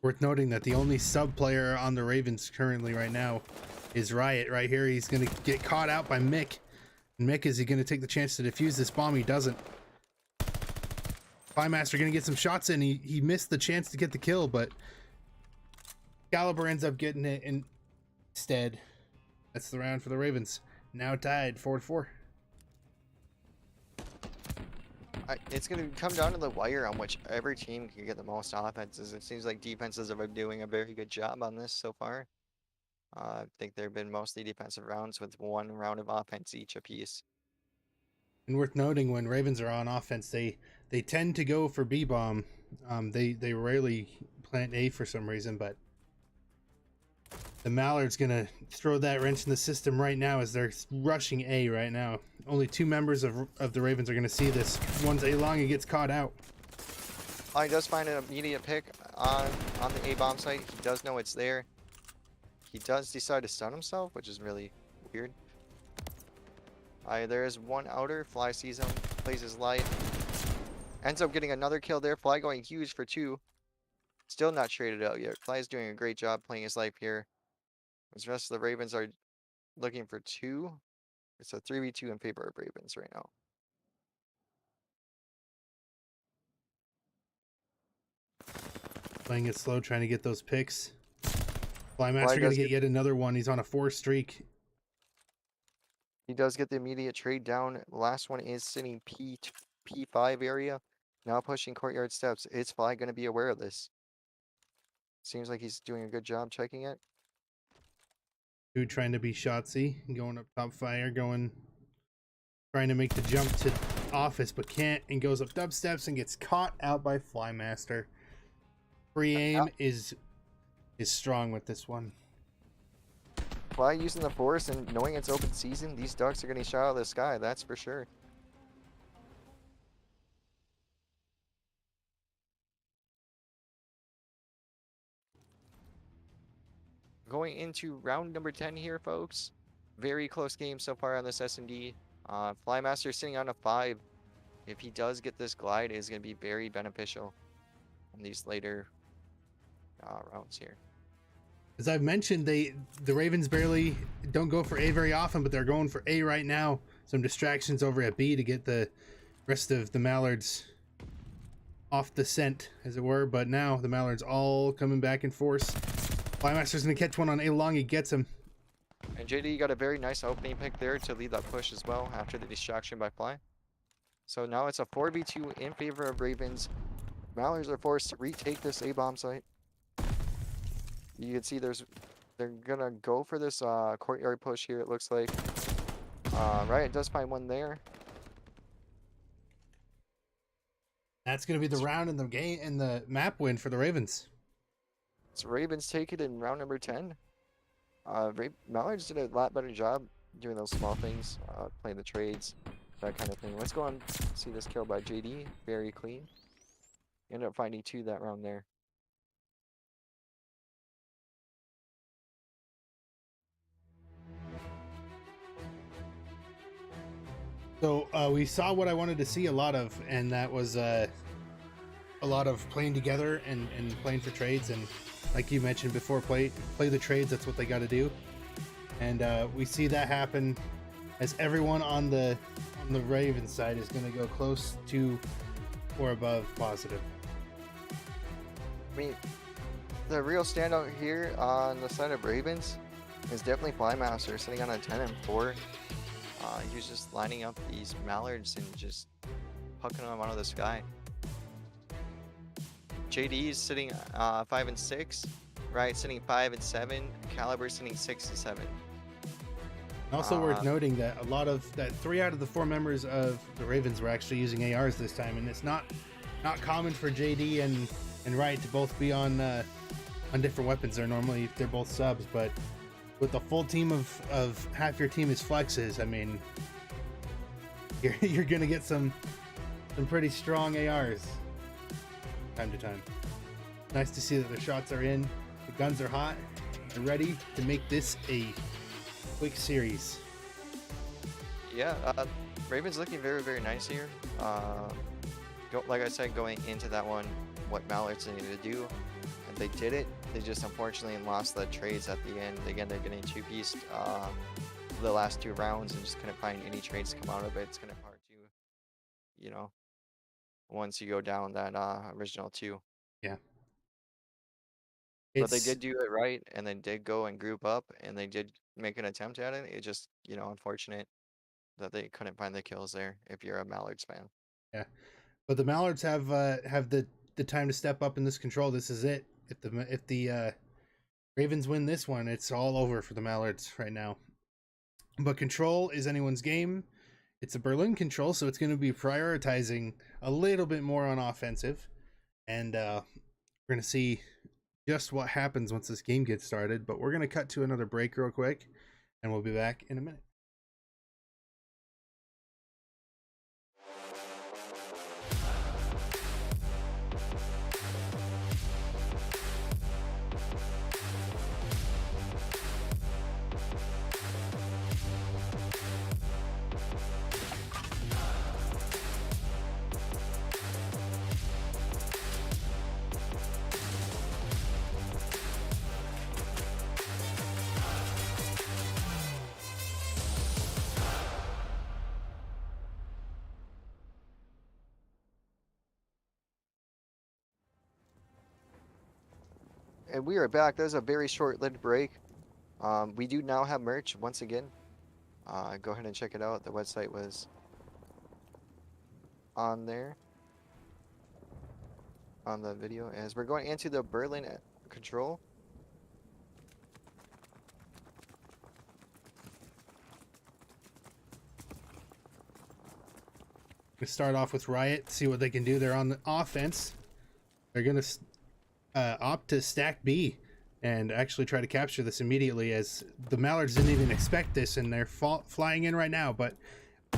Worth noting that the only sub player on the Ravens currently right now is Riot right here. He's going to get caught out by Mick. And Mick, is he going to take the chance to defuse this bomb? He doesn't. Flymaster going to get some shots in. He missed the chance to get the kill, but Caliber ends up getting it instead. That's the round for the Ravens. Now tied 4-4. It's going to come down to the wire on whichever team can get the most offenses. It seems like defenses are doing a very good job on this so far. I think there have been mostly defensive rounds with 1 round of offense each apiece. And worth noting, when Ravens are on offense, they tend to go for B bomb. They rarely plant A for some reason, but the Mallard's gonna throw that wrench in the system right now as they're rushing A right now. Only 2 members of the Ravens are gonna see this. One's A long and gets caught out. He does find an immediate pick on the A bomb site. He does know it's there. He does decide to stun himself, which is really weird. There is one outer. Fly sees him, plays his life. Ends up getting another kill there. Fly going huge for 2. Still not traded out yet. Fly is doing a great job playing his life here. The rest of the Ravens are looking for 2. It's a 3v2 in favor of Ravens right now. Playing it slow, trying to get those picks. Flymaster gonna get yet another one. He's on a 4 streak. He does get the immediate trade down. The last one is sitting P5 area. Now pushing courtyard steps. Is Fly going to be aware of this? Seems like he's doing a good job checking it. Dude trying to be shotsy, going up top fire, trying to make the jump to office, but can't, and goes up dub steps and gets caught out by Flymaster. Free aim is strong with this one. Fly using the force and knowing it's open season, these ducks are getting shot out of the sky, that's for sure. Going into round number 10 here, folks. Very close game so far on this S&D. Flymaster sitting on a 5. If he does get this glide, it is going to be very beneficial in these later rounds here. As I've mentioned, the Ravens barely don't go for A very often, but they're going for A right now. Some distractions over at B to get the rest of the Mallards off the scent, as it were. But now the Mallards all coming back in force. Flymaster's gonna catch one on A long. He gets him. And JD got a very nice opening pick there to lead that push as well after the distraction by Fly. So now it's a 4v2 in favor of Ravens. Mallards are forced to retake this A-bomb site. You can see they're gonna go for this courtyard push here, it looks like. Right, it does find one there. That's gonna be the round in the game and the map win for the Ravens. So Ravens take it in round number 10. Mallards did a lot better job doing those small things, playing the trades, that kind of thing. Let's go and see this kill by JD. Very clean. Ended up finding 2 that round there. So we saw what I wanted to see a lot of, and that was a lot of playing together and playing for trades. And like you mentioned before, play the trades. That's what they got to do. And we see that happen as everyone on the Ravens side is going to go close to or above positive. I mean, the real standout here on the side of Ravens is definitely Flymaster sitting on a 10 and 4. He was just lining up these Mallards and just hucking them out of the sky. JD is sitting 5 and 6, right? Sitting 5 and 7. Caliber sitting 6 and 7. Also worth noting that 3 out of the 4 members of the Ravens were actually using ARs this time, and it's not common for JD and Riot to both be on different weapons. They're both subs, but with a full team of half your team is flexes, I mean, you're gonna get some pretty strong ARs time to time. Nice to see that the shots are in, the guns are hot, they're ready to make this a quick series. Yeah, Ravens looking very, very nice here. Like I said, going into that one, what Mallards needed to do, and they did it. They just unfortunately lost the trades at the end. Again, they're getting 2-pieced the last 2 rounds and just couldn't find any trades to come out of it. It's kind of hard to, you know, once you go down that original 2. Yeah. But they did do it right, and they did go and group up, and they did make an attempt at it. It just, unfortunate that they couldn't find the kills there if you're a Mallards fan. Yeah, but the Mallards have the time to step up in this control. This is it. If the Ravens win this one, it's all over for the Mallards right now. But control is anyone's game. It's a Berlin control, so it's going to be prioritizing a little bit more on offensive, and we're going to see just what happens once this game gets started. But we're going to cut to another break real quick, and we'll be back in a minute. And we are back. That was a very short-lived break. We do now have merch once again. Go ahead and check it out. The website was on there on the video as we're going into the Berlin control. We start off with Riot, see what they can do. They're on the offense. They're gonna opt to stack B and actually try to capture this immediately, as the Mallards didn't even expect this and they're flying in right now, but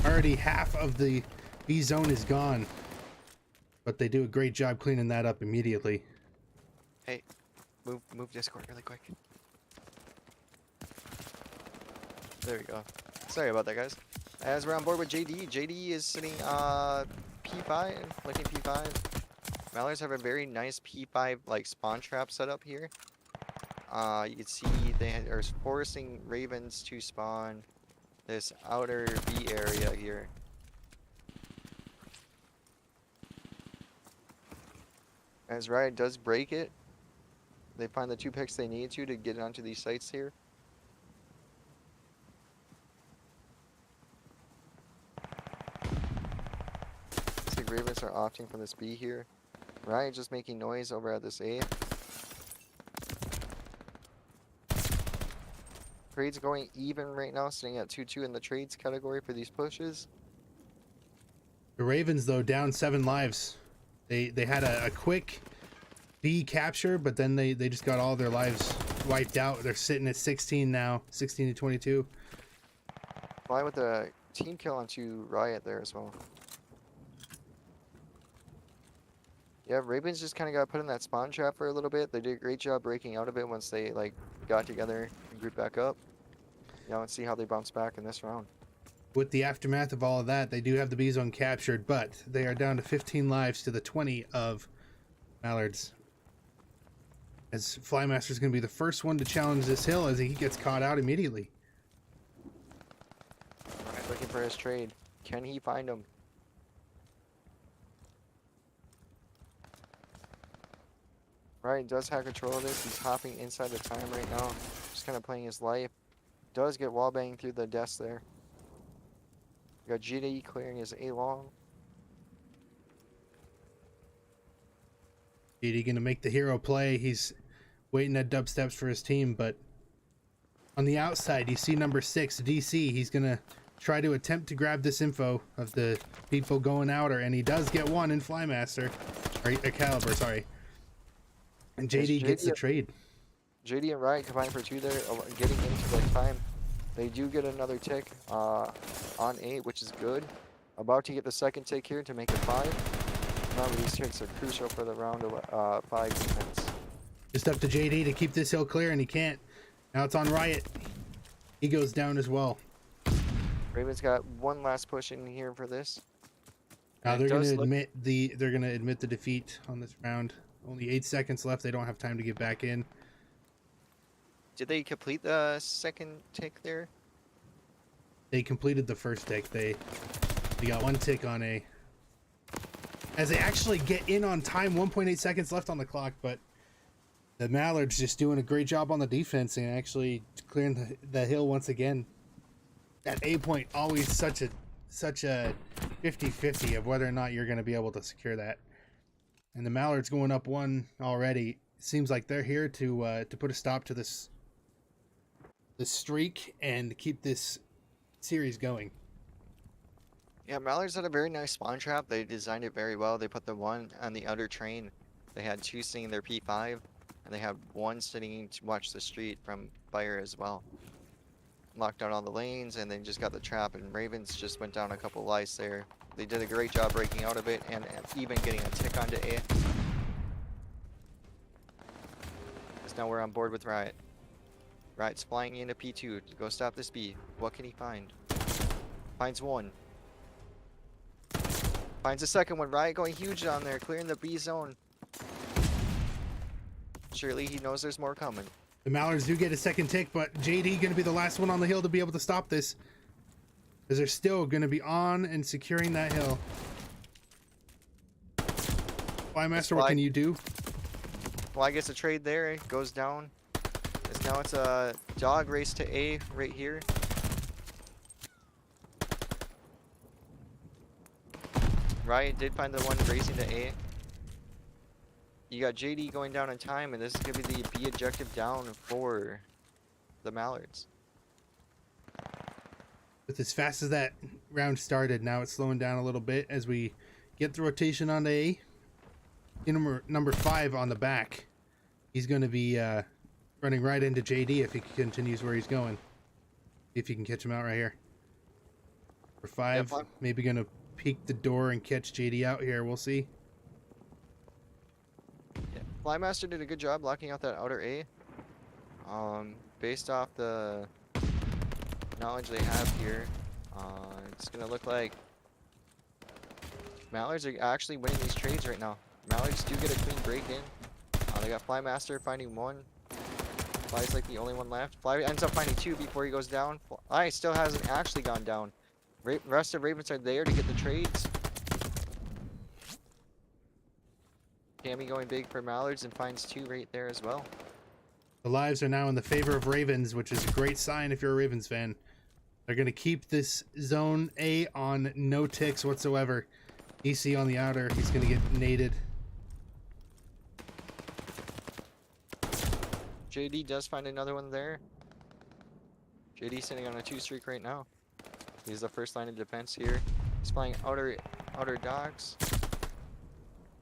already half of the B zone is gone. But they do a great job cleaning that up immediately. Hey, move Discord really quick. There we go. Sorry about that, guys. As we're on board with JD, JD is sitting P5, looking P5. Mallards have a very nice P5 like spawn trap set up here. You can see they are forcing Ravens to spawn this outer B area here. As Riot does break it, they find the 2 picks they need to get onto these sites here. Looks like Ravens are opting for this B here. Riot just making noise over at this A. Trades going even right now, sitting at 2-2 in the trades category for these pushes. The Ravens, though, down 7 lives. They had a quick B capture, but then they just got all their lives wiped out. They're sitting at 16 now, 16 to 22. Fly with a team kill onto Riot there as well. Yeah, Ravens just kind of got put in that spawn trap for a little bit. They did a great job breaking out of it once they like got together and grouped back up. Yeah, let's see how they bounce back in this round. With the aftermath of all of that, they do have the B zone captured, but they are down to 15 lives to the 20 of Mallards. As Flymaster's going to be the first one to challenge this hill as he gets caught out immediately. Riot looking for his trade. Can he find him? Riot does have control of this. He's hopping inside the time right now. Just kind of playing his life. Does get wallbanging through the desk there. We got GD clearing his A long. GD going to make the hero play. He's waiting at dubsteps for his team, but on the outside, you see number 6, DC. He's going to try to attempt to grab this info of the people going outer, and he does get one in Flymaster, or Caliber, sorry. And JD gets the trade. JD and Riot combined for 2 there, getting into the time. They do get another tick on 8, which is good. About to get the second tick here to make it 5. Remember, these ticks are crucial for the round of 5 defense. Just up to JD to keep this hill clear, and he can't. Now it's on Riot. He goes down as well. Ravens got one last push in here for this. Now they're going to admit the defeat on this round. Only 8 seconds left. They don't have time to get back in. Did they complete the second tick there? They completed the first tick. They got 1 tick on A. As they actually get in on time, 1.8 seconds left on the clock, but the Mallards just doing a great job on the defense and actually clearing the hill once again. That A point, always such a 50-50 of whether or not you're going to be able to secure that. And the Mallards going up 1 already. It seems like they're here to put a stop to this streak and keep this series going. Yeah, Mallards had a very nice spawn trap. They designed it very well. They put the 1 on the outer train. They had 2 sitting in their P5, and they had 1 sitting to watch the street from fire as well. Locked out all the lanes, and then just got the trap, and Ravens just went down a couple lights there. They did a great job breaking out of it, and even getting a tick onto A. Because now we're on board with Riot. Riot's flying into P2 to go stop this B. What can he find? Finds 1. Finds a second one. Riot going huge on there, clearing the B zone. Surely he knows there's more coming. The Mallards do get a second tick, but JD going to be the last one on the hill to be able to stop this. Because they're still going to be on and securing that hill. Flymaster, what can you do? Fly gets a trade there, goes down. Now it's a dog race to A right here. Riot did find the one racing to A. You got JD going down in time, and this is going to be the B objective down for the Mallards. With as fast as that round started, now it's slowing down a little bit as we get the rotation on A. Number 5 on the back. He's going to be running right into JD if he continues where he's going. See if you can catch him out right here. For 5, Fly- maybe going to peek the door and catch JD out here. We'll see. Yeah. Flymaster did a good job locking out that outer A. Based off the knowledge they have here, it's gonna look like Mallards are actually winning these trades right now. Mallards do get a clean break in. They got Flymaster finding 1. Fly's like the only one left. Fly ends up finding 2 before he goes down. Fly still hasn't actually gone down. Rest of Ravens are there to get the trades. Cammy going big for Mallards and finds 2 right there as well. The lives are now in the favor of Ravens, which is a great sign if you're a Ravens fan. They're going to keep this zone A on no ticks whatsoever. EC on the outer, he's going to get naded. JD does find another one there. JD sitting on a 2 streak right now. He's the first line of defense here. He's playing outer docks.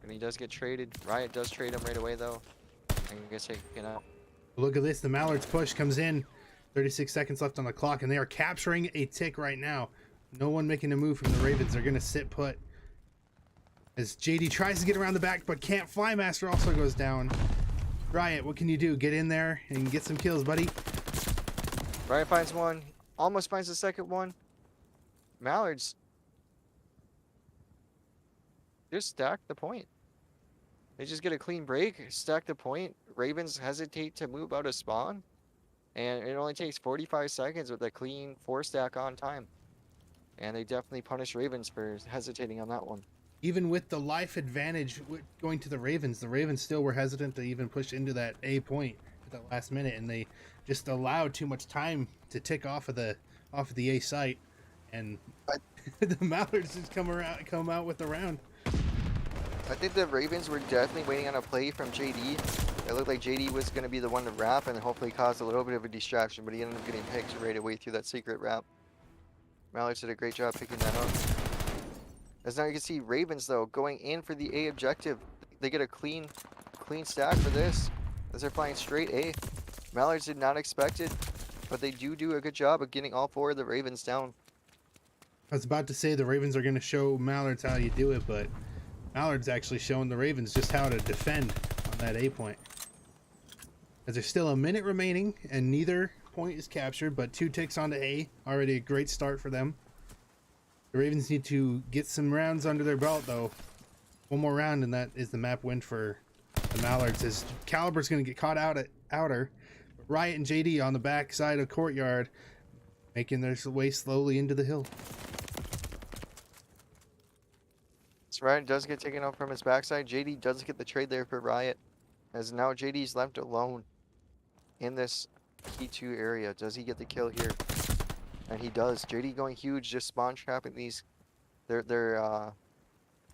And he does get traded. Riot does trade him right away though. And gets taken out. Look at this, the Mallards push comes in. 36 seconds left on the clock, and they are capturing a tick right now. No one making a move from the Ravens. They're going to sit put. As JD tries to get around the back, but can't. Flymaster also goes down. Riot, what can you do? Get in there and get some kills, buddy. Riot finds 1. Almost finds the second one. Mallards just stack the point. They just get a clean break, stack the point. Ravens hesitate to move out of spawn. And it only takes 45 seconds with a clean 4 stack on time. And they definitely punish Ravens for hesitating on that one. Even with the life advantage going to the Ravens still were hesitant to even push into that A point at the last minute, and they just allowed too much time to tick off of the A site, and the Mallards just come out with the round. I think the Ravens were definitely waiting on a play from JD. It looked like JD was going to be the one to wrap and hopefully cause a little bit of a distraction, but he ended up getting picked right away through that secret wrap. Mallards did a great job picking that up. As now you can see Ravens though going in for the A objective. They get a clean stack for this as they're flying straight A. Mallards did not expect it, but they do a good job of getting all 4 of the Ravens down. I was about to say the Ravens are going to show Mallards how you do it, but Mallards actually showing the Ravens just how to defend on that A point. As there's still a minute remaining and neither point is captured, but 2 ticks onto A, already a great start for them. The Ravens need to get some rounds under their belt though. 1 more round and that is the map win for the Mallards, as Caliber's going to get caught out at outer. Riot and JD on the back side of courtyard, making their way slowly into the hill. So Riot does get taken out from his backside. JD does get the trade there for Riot, as now JD's left alone in this key 2 area. Does he get the kill here? And he does. JD going huge, just spawn trapping these their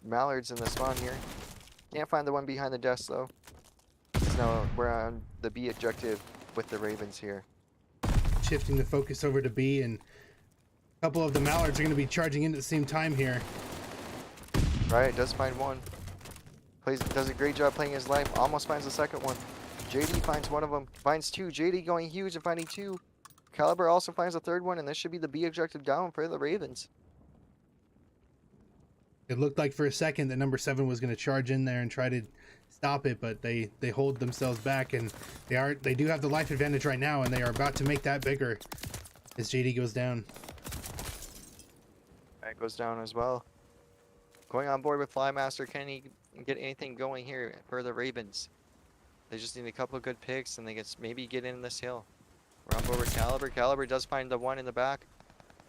Mallards in the spawn here. Can't find the one behind the desk though. So now we're on the B objective with the Ravens here. Shifting the focus over to B, and a couple of the Mallards are going to be charging in at the same time here. Riot does find 1. Does a great job playing his life. Almost finds the second one. JD finds 1 of them. Finds 2. JD going huge and finding 2. Caliber also finds the 3rd one, and this should be the B objective down for the Ravens. It looked like for a second that number 7 was going to charge in there and try to stop it, but they hold themselves back, and they do have the life advantage right now, and they are about to make that bigger as JD goes down. That goes down as well. Going on board with Flymaster. Can he get anything going here for the Ravens? They just need a couple of good picks, and they can maybe get in this hill. We're on board with Caliber. Caliber does find the 1 in the back.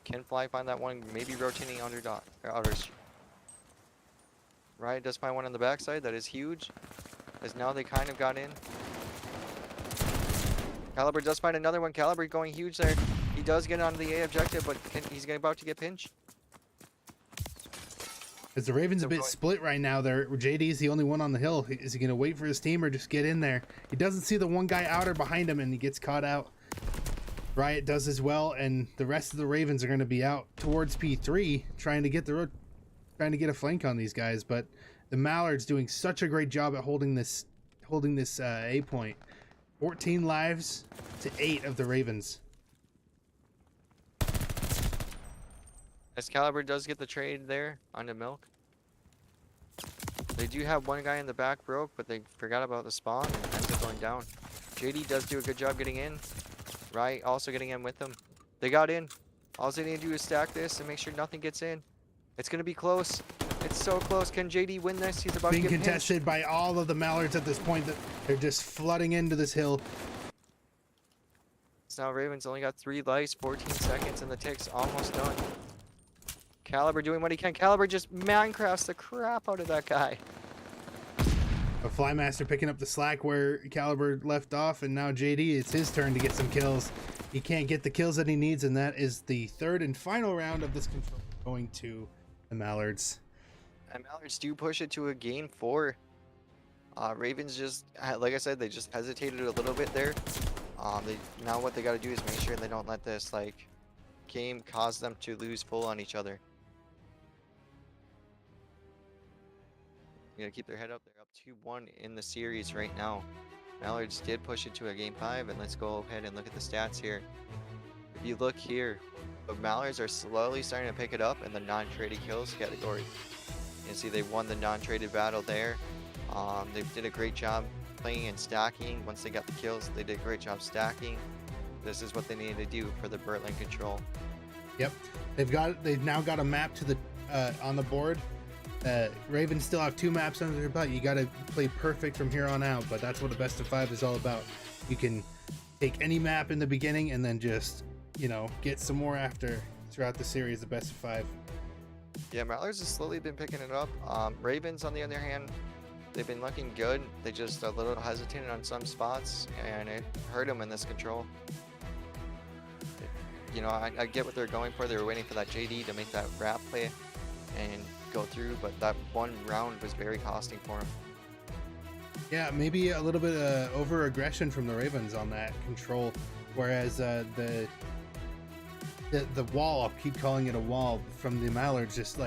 Can Fly find that one? Maybe rotating outer. Riot does find 1 on the backside. That is huge, as now they kind of got in. Caliber does find another one. Caliber going huge there. He does get onto the A objective, but he's about to get pinched. As the Ravens a bit split right now, JD is the only one on the hill. Is he going to wait for his team or just get in there? He doesn't see the one guy outer behind him, and he gets caught out. Riot does as well, and the rest of the Ravens are going to be out towards P3 trying to get a flank on these guys. But the Mallards doing such a great job at holding this holding this A point. 14 lives to 8 of the Ravens. Excalibur does get the trade there on the milk. They do have one guy in the back broke, but they forgot about the spawn and ends up going down. JD does do a good job getting in. Right, also getting in with them. They got in. All they need to do is stack this and make sure nothing gets in. It's going to be close. It's so close. Can JD win this? He's about Being to get contested by all of the Mallards at this point. That they're just flooding into this hill. pinched. Now Ravens only got 3 lives, 14 seconds, and the tick's almost done. Caliber doing what he can. Caliber just Minecrafts the crap out of that guy. A Flymaster picking up the slack where Caliber left off, and now JD, it's his turn to get some kills. He can't get the kills that he needs, and that is the third and final round of this control going to the Mallards. And Mallards do push it to a game 4. Ravens just, like I said, they just hesitated a little bit there. Now what they got to do is make sure they don't let this game cause them to lose full on each other. You gotta keep their head up. They're up 2-1 in the series right now. Mallards did push it to a game 5, and let's go ahead and look at the stats here. If you look here, the Mallards are slowly starting to pick it up in the non-traded kills category. You can see they won the non-traded battle there. They did a great job playing and stacking. Once they got the kills, they did a great job stacking. This is what they needed to do for the Berlin control. Yep, they've now got a map to the on the board. Ravens still have 2 maps under their belt. You got to play perfect from here on out, but that's what a best of 5 is all about. You can take any map in the beginning and then just, get some more after throughout the series, the best of 5. Yeah, Mallards has slowly been picking it up. Ravens, on the other hand, they've been looking good. They just a little hesitant on some spots, and it hurt them in this control. I get what they're going for. They were waiting for that JD to make that wrap play and go through, but that one round was very costing for him. Yeah, maybe a little bit of over aggression from the Ravens on that control, whereas the wall, I'll keep calling it a wall, from the Mallards, just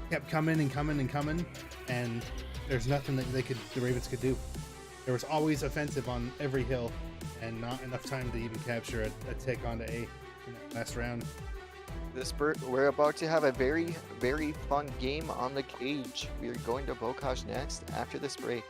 kept coming and coming and coming, and there's nothing that the Ravens could do. There was always offensive on every hill, and not enough time to even capture a tick onto A in that last round. We're about to have a very, very fun game on the cage. We are going to Bokash next after this break.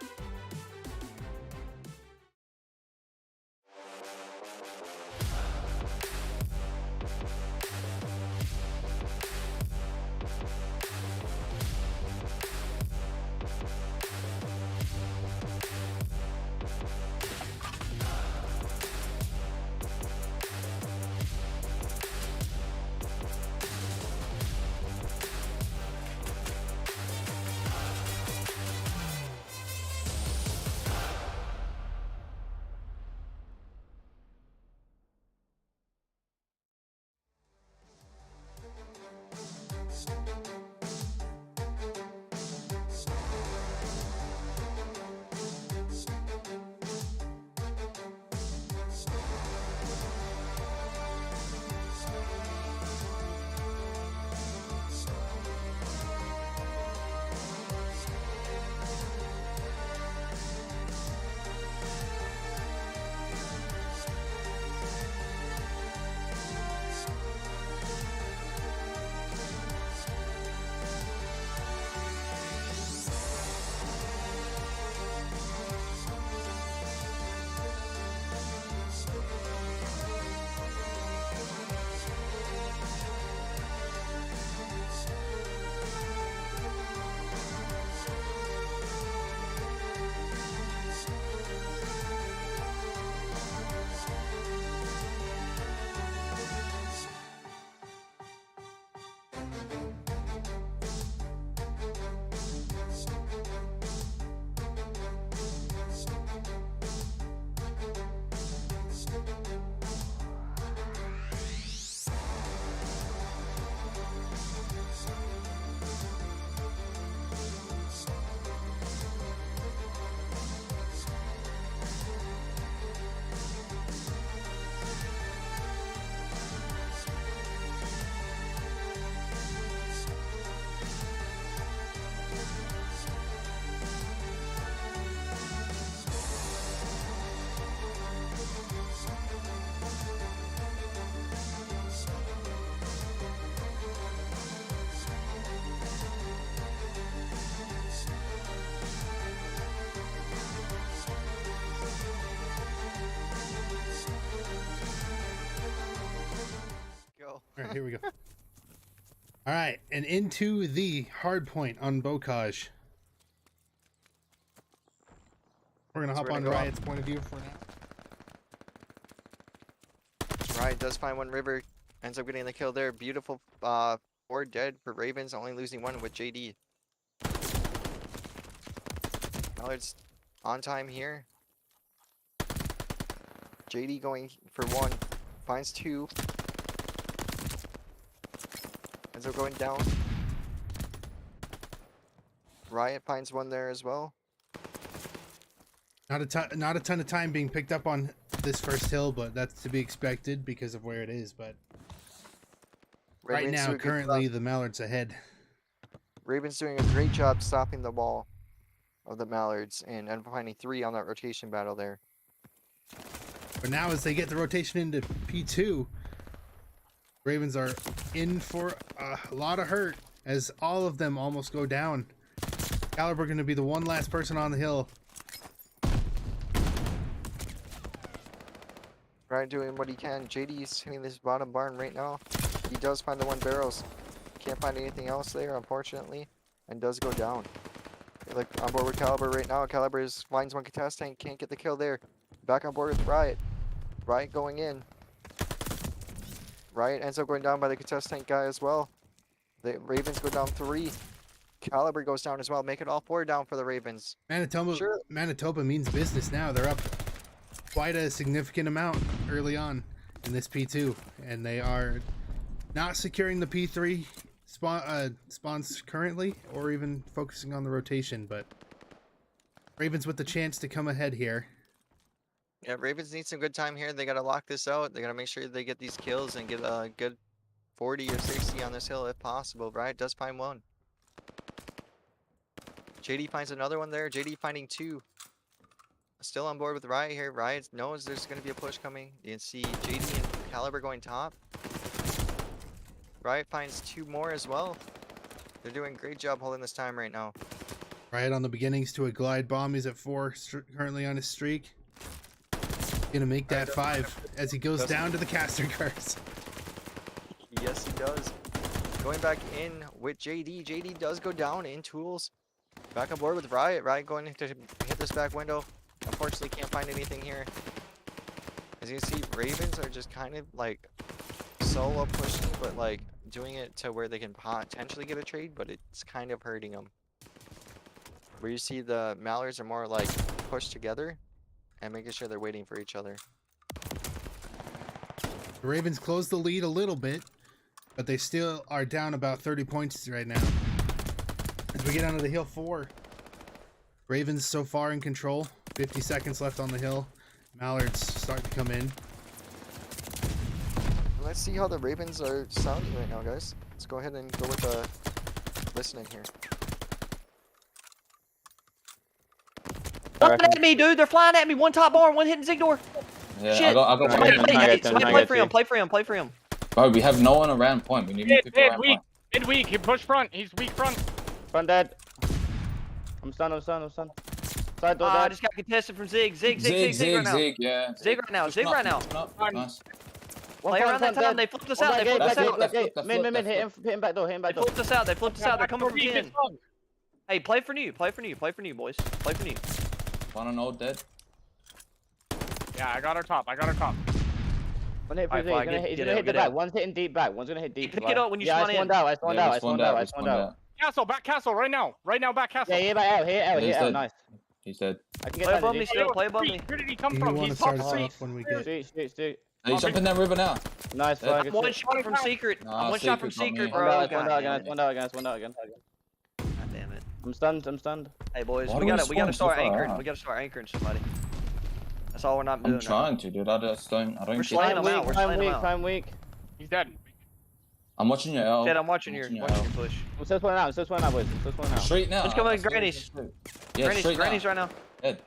here we go. All right, and into the hard point on Bocage. We're gonna So hop we're on gonna go Riot's point of view for now. Riot does find one river, ends up getting the kill there. Beautiful 4 dead for Ravens, only losing 1 with JD. Mallards on time here. JD going for 1, finds 2. Ends up going down. Riot finds 1 there as well. Not a ton of time being picked up on this first hill, but that's to be expected because of where it is. But right Ravens do now, a good currently, job. the Mallards ahead. Ravens doing a great job stopping the wall of the Mallards and finding 3 on that rotation battle there. But now, as they get the rotation into P2, Ravens are in for a lot of hurt as all of them almost go down. Caliber going to be the one last person on the hill. Riot doing what he can. JD's hitting this bottom barn right now. He does find the 1 barrels. Can't find anything else there, unfortunately, and does go down. Like on board with Caliber right now. Caliber finds 1 contest tank, can't get the kill there. Back on board with Riot. Riot going in. Riot ends up going down by the contest tank guy as well. The Ravens go down 3. Caliber goes down as well. Make it all 4 down for the Ravens. Manitoba means business now. They're up quite a significant amount early on in this P2, and they are not securing the P3 spawns currently, or even focusing on the rotation, but Ravens with the chance to come ahead here. Yeah, Ravens need some good time here. They got to lock this out. They got to make sure they get these kills and get a good 40 or 60 on this hill if possible. Riot does find 1. JD finds another 1 there. JD finding 2. Still on board with Riot here. Riot knows there's going to be a push coming. You can see JD and Caliber going top. Riot finds 2 more as well. They're doing a great job holding this time right now. Riot on the beginnings to a glide bomb. He's at 4 currently on his streak. Gonna make that 5 as he goes down to the caster cars. Yes, he does. Going back in with JD. JD does go down in tools. Back on board with Riot. Riot going to hit this back window. Unfortunately, can't find anything here. As you can see, Ravens are just kind of like solo pushing, but like doing it to where they can potentially get a trade, but it's kind of hurting them. Where you see the Mallards are more like pushed together and making sure they're waiting for each other. The Ravens close the lead a little bit, but they still are down about 30 points right now. As we get onto the hill 4, Ravens so far in control. 50 seconds left on the hill. Mallards start to come in. Let's see how the Ravens are sounding right now, guys. Let's go ahead and go with the listening here. Flying at me, dude. They're flying at me. 1 top barn, 1 hitting Zigdor. Yeah, Shit. I got Somebody one. play for him. Play for him. Play for him. Bro, we have no one around point. We need more people around Weak. point. Mid weak. He push front. He's weak front. Front dead. I'm stunned. Side door I dead. just got contested from Zig. Zig Zig, right now. yeah. Zig right now. Zig right now. Nice. Play around that time. They flipped us out. They flipped us out. Mid, hit him back door, They flipped us out. They flipped us out. They're coming from 10. Hey, play for new. Play for new, boys. Play for new. One and all dead. Yeah, I got our top. One hit for Alright, Z. fine, He's get gonna out, hit the get out. back. One's hitting deep back. One's gonna hit deep. Pick it up when you yeah, spawn I in. spawned out. I spawned Yeah, out. we I spawned out. I spawned spawned out. out. Castle, back castle right now. Right now, back castle. Yeah, here back out. Here out. He's Here out. dead. Nice. He's dead. I can get Play that. above me still. Play above me. Where did he come You from? want to He's start top us street. off when we get... Street. Hey, jump in that river now. Nice. Yeah. I'm 1 shot from secret. Nah, I'm 1 shot from secret's not secret, me. bro. I God spawned out again. God damn it. I'm stunned. Hey, boys, Why we do we gotta spawn so start far anchoring. out? We gotta start anchoring somebody. That's all we're not doing. I'm trying to, dude. I don't We're get slaying it. them out. We're slaying them out. Time weak. He's dead. I'm watching your L. Chad, I'm watching your push. I'm still spawning out, boys. I'm still spawning out. Straight now. Let's go with That's Granny's. Yeah, straight Granny's now. right now. Dead.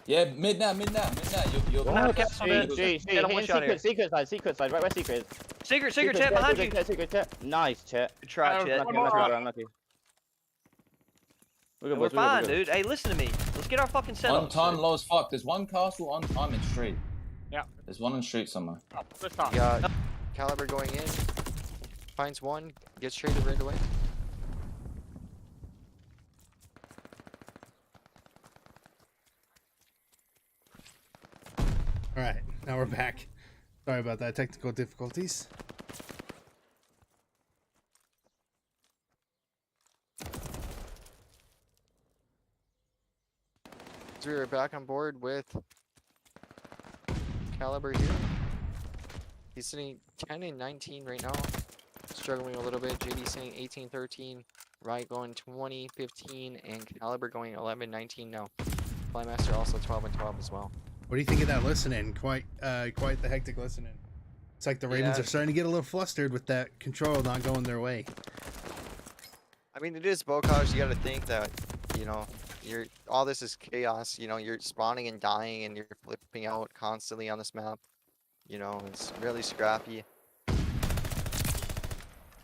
Yeah, mid now. You're We're not castle dead. Chad, I'm 1 shot here. Secret side, right where secret is. Secret, Chad, behind you. Secret, Nice, Chet. Good try, Chad. Unlucky. We're fine, dude. Hey, listen to me. Let's get our fucking setup. On time, low as fuck. There's one castle on time in street. Yeah. There's one in street somewhere. This top. We got Caliber going in. finds one, gets traded right away. All right, now we're back. Sorry about that, technical difficulties. So we're back on board with Caliber here. He's sitting 10 and 19 right now. Struggling a little bit. JD sitting 18-13. Riot going 20-15. And Caliber going 11-19 now. Flymaster also 12 and 12 as well. What do you think of that listening? Quite the hectic listening. It's like the Ravens Yeah. are starting to get a little flustered with that control not going their way. I mean, it is Bocage. You got to think that, you know, all this is chaos. You know, you're spawning and dying and you're flipping out constantly on this map. You know, it's really scrappy.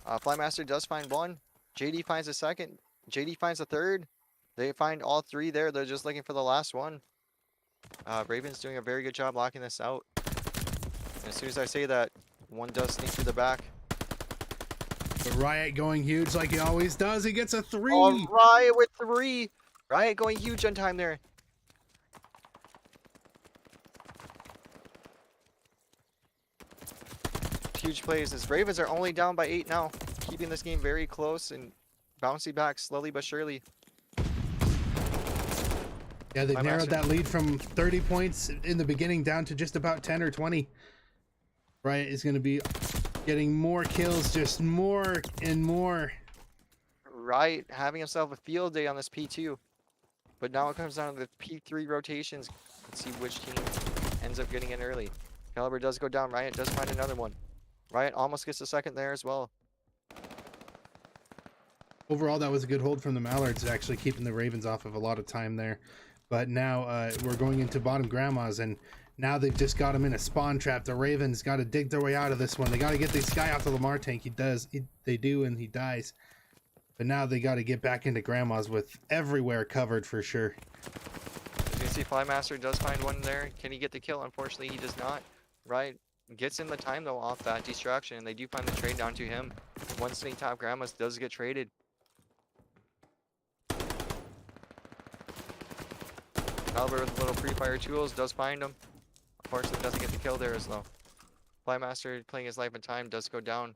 Flymaster does find one. JD finds a second. JD finds a third. They find all three there. They're just looking for the last one. Raven's doing a very good job locking this out. And as soon as I say that, one does sneak through the back. But Riot going huge like he always does. He gets a 3. Oh, Riot with 3. Riot going huge on time there. Huge plays. As Ravens are only down by 8 now, keeping this game very close and bouncing back slowly but surely. Yeah, they've My narrowed master. that lead from 30 points in the beginning down to just about 10 or 20. Riot is going to be getting more kills, just more and more. Riot having himself a field day on this P2. But now it comes down to the P3 rotations. Let's see which team ends up getting in early. Caliber does go down. Riot does find another one. Riot almost gets a second there as well. Overall, that was a good hold from the Mallards, actually keeping the Ravens off of a lot of time there. But now we're going into bottom grandmas, and now they've just got him in a spawn trap. The Ravens got to dig their way out of this one. They got to get this guy off the Lamar tank. They do, and he dies. But now they got to get back into grandmas with everywhere covered for sure. As you can see, Flymaster does find one there. Can he get the kill? Unfortunately, he does not. Riot gets in the time, though, off that distraction, and they do find the trade down to him. One sitting top grandmas does get traded. Caliber with a little pre-fire tools does find him. Unfortunately, doesn't get the kill there as though. Flymaster playing his life and time does go down.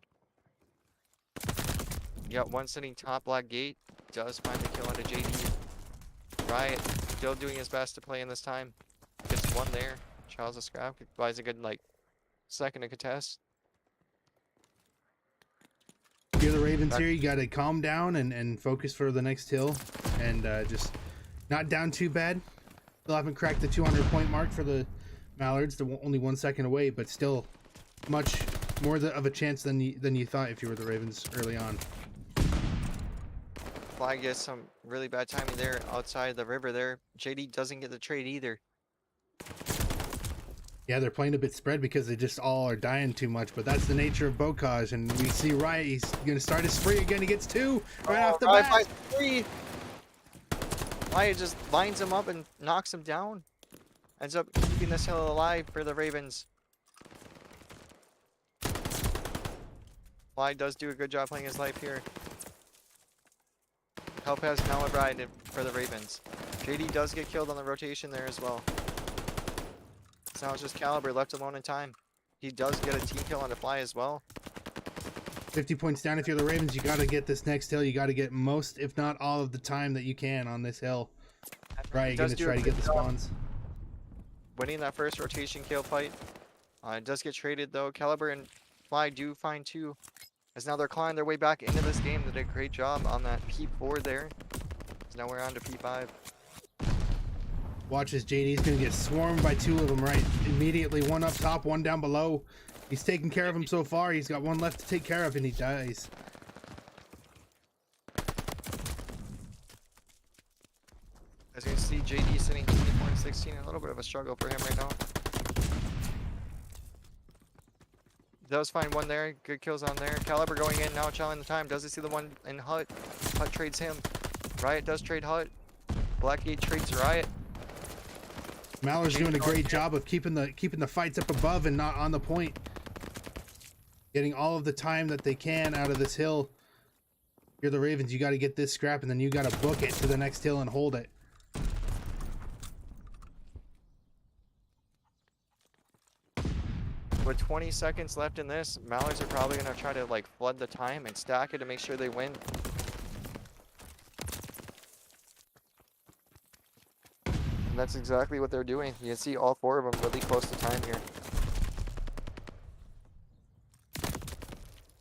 You got one sitting top black gate. Does find the kill onto JD. Riot still doing his best to play in this time. Gets one there. Charles a scrap. Buys a good like second to contest. If you're the Ravens here, you got to calm down and focus for the next hill, and just not down too bad. Still haven't cracked the 200-point mark for the Mallards. They're only 1 second away, but still much more of a chance than you thought if you were the Ravens early on. Fly gets some really bad timing there outside the river there. JD doesn't get the trade either. Yeah, they're playing a bit spread because they just all are dying too much, but that's the nature of Bocage, and we see Riot, he's going to start his spree again. He gets 2 right off the Riot bat. finds 3. Riot just lines him up and knocks him down. Ends up keeping this hill alive for the Ravens. Fly does do a good job playing his life here. Help has now arrived for the Ravens. JD does get killed on the rotation there as well. So now it's just Caliber left alone in time. He does get a team kill on the Fly as well. 50 points down. If you're the Ravens, you got to get this next hill. You got to get most, if not all of the time that you can on this hill. Right, you're going to try to get the spawns. Winning that first rotation kill fight. It does get traded though. Caliber and Fly do find 2. As now they're clawing their way back into this game. They did a great job on that P4 there. So now we're on to P5. Watch as JD's going to get swarmed by 2 of them right immediately. One up top, one down below. He's taking care of him so far. He's got one left to take care of, and he dies. As you can see, JD sitting 24 and 16. A little bit of a struggle for him right now. Does find one there. Good kills on there. Caliber going in now, challenging the time. Doesn't see the one in Hut. Hut trades him. Riot does trade Hut. Blackgate trades Riot. Mallard's doing a great job of keeping the fights up above and not on the point. getting all of the time that they can out of this hill. You're the Ravens, you got to get this scrap, and then you got to book it to the next hill and hold it. With 20 seconds left in this, Mallards are probably going to try to like flood the time and stack it to make sure they win. And that's exactly what they're doing. You can see all 4 of them really close to time here.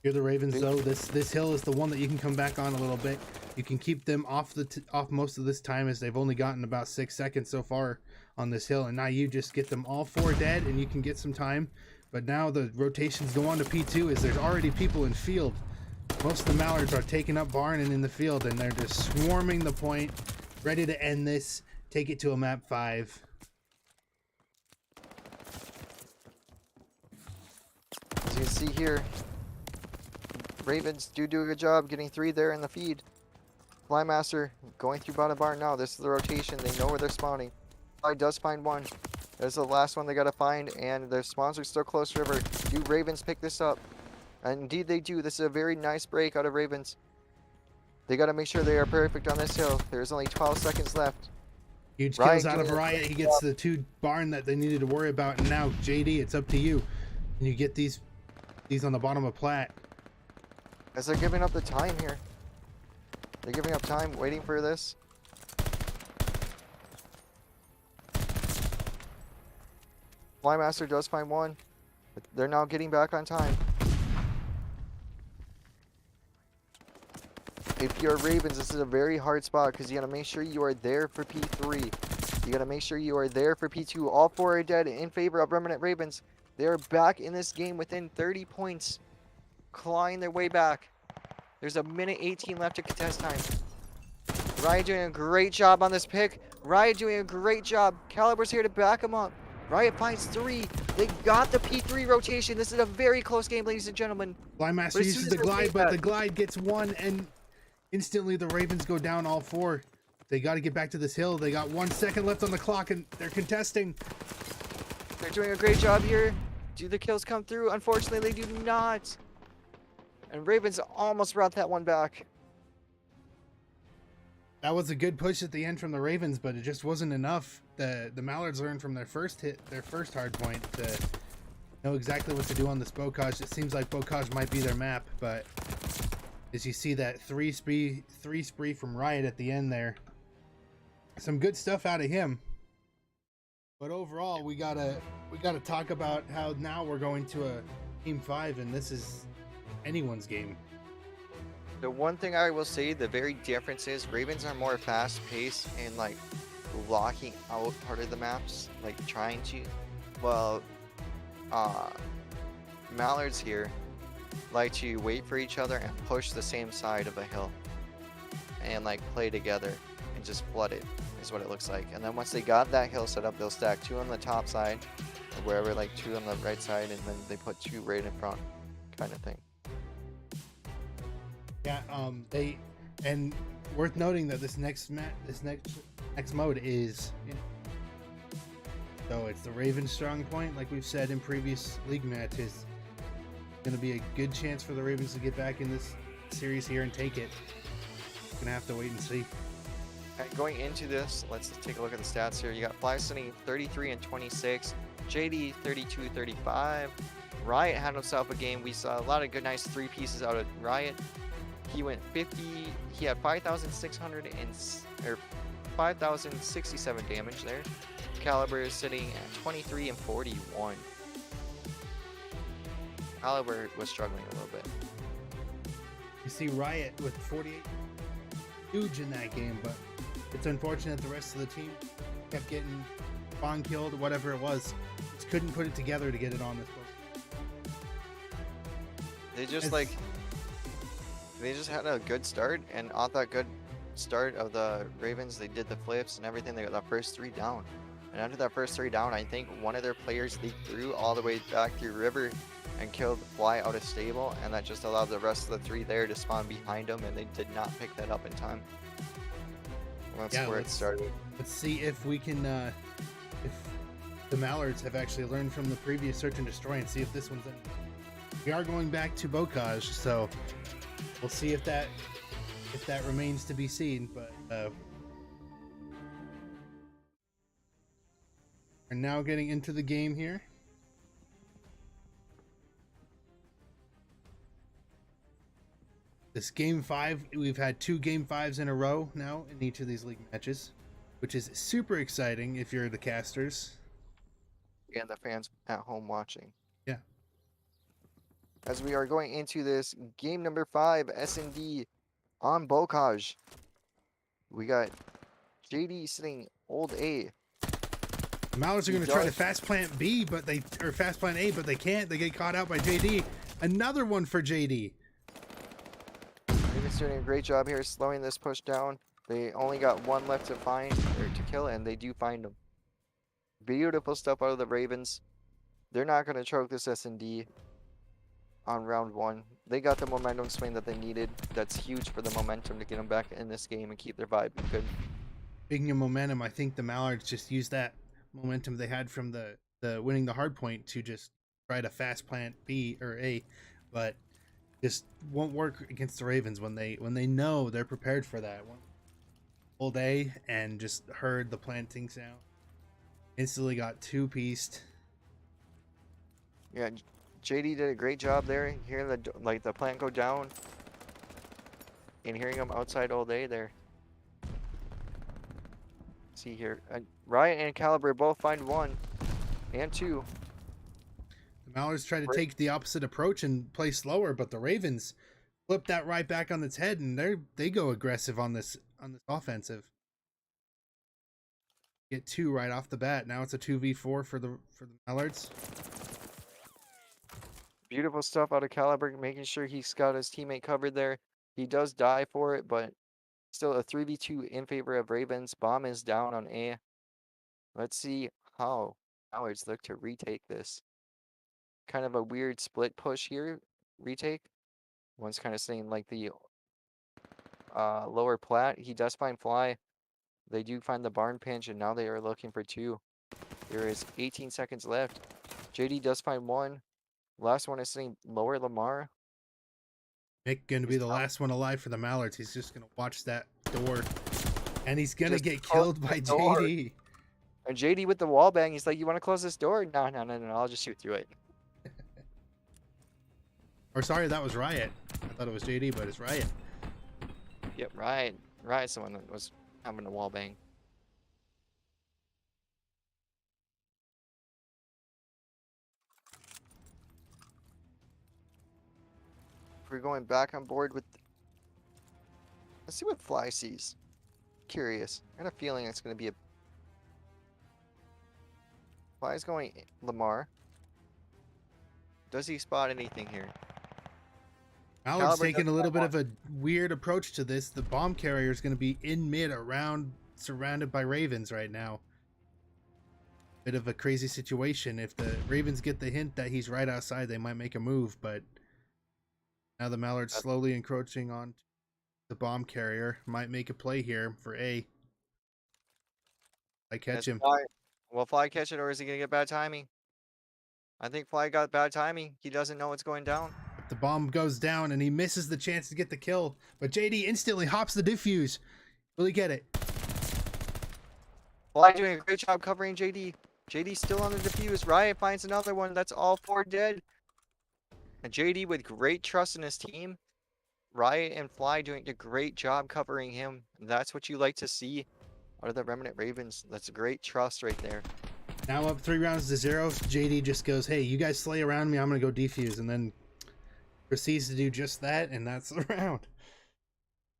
You're the Ravens, though. This hill is the one that you can come back on a little bit. You can keep them off off most of this time, as they've only gotten about 6 seconds so far on this hill. And now you just get them all 4 dead, and you can get some time. But now the rotations go on to P2, as there's already people in field. Most of the Mallards are taking up barn and in the field, and they're just swarming the point, ready to end this, take it to a map 5. As you can see here, Ravens do a good job getting 3 there in the feed. Flymaster going through bottom barn now. This is the rotation. They know where they're spawning. Fly does find one. There's the last one they got to find, and their spawns are still close river. Do Ravens pick this up? And indeed they do. This is a very nice break out of Ravens. They got to make sure they are perfect on this hill. There's only 12 seconds left. Huge Riot kills out of Riot. He gets the 2 barn that they needed to worry about, and now JD, it's up to you. And you get these on the bottom of plat. As they're giving up the time here. They're giving up time, waiting for this. Flymaster does find one. But they're now getting back on time. If you're Ravens, this is a very hard spot because you got to make sure you are there for P3. You got to make sure you are there for P2. All 4 are dead in favor of Remnant Ravens. They are back in this game within 30 points. Clawing their way back. There's a minute 18 left to contest time. Riot doing a great job on this pick. Riot doing a great job. Caliber's here to back him up. Riot finds 3. They got the P3 rotation. This is a very close game, ladies and gentlemen. Flymaster But as uses soon the as they glide, take but that- the glide gets 1, and instantly the Ravens go down all 4. They got to get back to this hill. They got 1 second left on the clock, and they're contesting. They're doing a great job here. Do the kills come through? Unfortunately, they do not. And Ravens almost brought that one back. That was a good push at the end from the Ravens, but it just wasn't enough. The Mallards learned from their first hard point to know exactly what to do on this Bocage. It seems like Bocage might be their map, but as you see that three spree from Riot at the end there, some good stuff out of him. But overall, we gotta talk about how now we're going to a Team 5, and this is anyone's game. The one thing I will say, the very difference is Ravens are more fast paced and like blocking out part of the maps, like trying to, well, Mallards here like to wait for each other and push the same side of a hill and like play together and just flood it is what it looks like. And then once they got that hill set up, they'll stack 2 on the top side or wherever, like 2 on the right side, and then they put 2 right in front, kind of thing. Yeah, and worth noting that this next mode is, so it's the Ravens strong point, like we've said in previous league matches. Going to be a good chance for the Ravens to get back in this series here and take it. Gonna have to wait and see. And going into this, let's take a look at the stats here. You got Fly Sunny 33 and 26, JD 32, 35. Riot had himself a game. We saw a lot of good, nice 3 pieces out of Riot. He went 50. He had 5,067 damage there. Caliber is sitting at 23 and 41. Caliber was struggling a little bit. You see Riot with 48, huge in that game, but it's unfortunate the rest of the team kept getting spawn killed, whatever it was. Just couldn't put it together to get it on this boat. They just they just had a good start, and off that good start of the Ravens, they did the flips and everything. They got the first 3 down. And after that first 3 down, I think one of their players leaked through all the way back through river and killed Fly out of stable, and that just allowed the rest of the 3 there to spawn behind them, and they did not pick that up in time. And that's where it started. Let's see if we can, if the Mallards have actually learned from the previous search and destroy, and see if this one's any. we are going back to Bocage, so we'll see if that remains to be seen. But we're now getting into the game here. This game 5, we've had 2 game 5s in a row now in each of these league matches, which is super exciting if you're the casters. And the fans at home watching. Yeah. As we are going into this game number 5, S&D on Bocage. We got JD sitting old A. The Mallards are going to try to fast plant B, or fast plant A, but they can't. They get caught out by JD. Another one for JD. Ravens doing a great job here slowing this push down. They only got one left to find or to kill, and they do find them. Beautiful stuff out of the Ravens. They're not going to choke this S&D on round 1. They got the momentum swing that they needed. That's huge for the momentum to get them back in this game and keep their vibe good. Speaking of momentum, I think the Mallards just used that momentum they had from the winning the hard point to just try to fast plant B or A, but just won't work against the Ravens when they know they're prepared for that. All day and just heard the planting sound. Instantly got 2-pieced. Yeah, JD did a great job there. Hearing the plant go down and hearing them outside all day there. See here, Riot and Caliber both find 1 and 2. The Mallards try to take the opposite approach and play slower, but the Ravens flip that right back on its head, and they go aggressive on this offensive. Get 2 right off the bat. Now it's a 2v4 for the Mallards. Beautiful stuff out of Caliber, making sure he's got his teammate covered there. He does die for it, but still a 3v2 in favor of Ravens. Bomb is down on A. Let's see how Mallards look to retake this. Kind of a weird split push here. Retake. One's kind of staying like the lower plat. He does find Fly. They do find the barn pinch, and now they are looking for 2. There is 18 seconds left. JD does find 1. Last one is sitting lower Lamar. Mick going to be the last one alive for the Mallards. He's just going to watch that door, and he's going to get killed by JD. And JD with the wall bang, he's like, "You want to close this door?" No, I'll just shoot through it. Or sorry, that was Riot. I thought it was JD, but it's Riot. Yep, Riot's the one that was having a wall bang. We're going back on board with. Let's see what Fly sees. Curious. I got a feeling it's going to be a. Fly's going Lamar. Does he spot anything here? Mallard's taking a little bit of a weird approach to this. The bomb carrier is going to be in mid around, surrounded by Ravens right now. Bit of a crazy situation. If the Ravens get the hint that he's right outside, they might make a move, but now the Mallards slowly encroaching on the bomb carrier. Might make a play here for A. I catch him. Will Fly catch it, or is he going to get bad timing? I think Fly got bad timing. He doesn't know what's going down. The bomb goes down, and he misses the chance to get the kill. But JD instantly hops the defuse. Will he get it? Fly doing a great job covering JD. JD still on the defuse. Riot finds another one. That's all 4 dead. And JD with great trust in his team. Riot and Fly doing a great job covering him. That's what you like to see out of the Remnant Ravens. That's great trust right there. Now up 3 rounds to 0. JD just goes, "Hey, you guys slay around me. I'm going to go defuse." And then proceeds to do just that, and that's the round.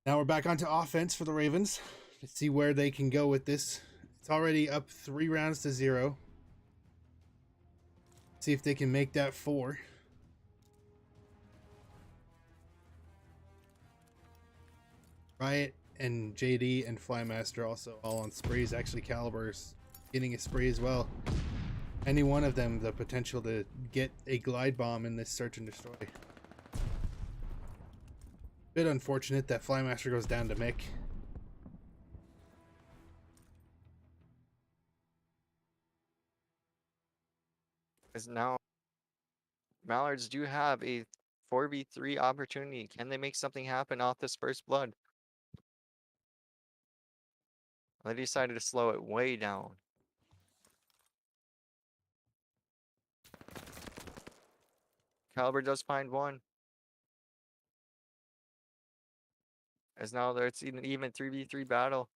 Now we're back onto offense for the Ravens. Let's see where they can go with this. It's already up 3 rounds to 0. See if they can make that 4. Riot and JD and Flymaster also all on sprays. Actually, Caliber's getting a spray as well. Any one of them, the potential to get a glide bomb in this search and destroy. Bit unfortunate that Flymaster goes down to Mick. Is now Mallards do have a 4v3 opportunity. Can they make something happen off this first blood? They decided to slow it way down. Caliber does find one. As now it's an even 3v3 battle.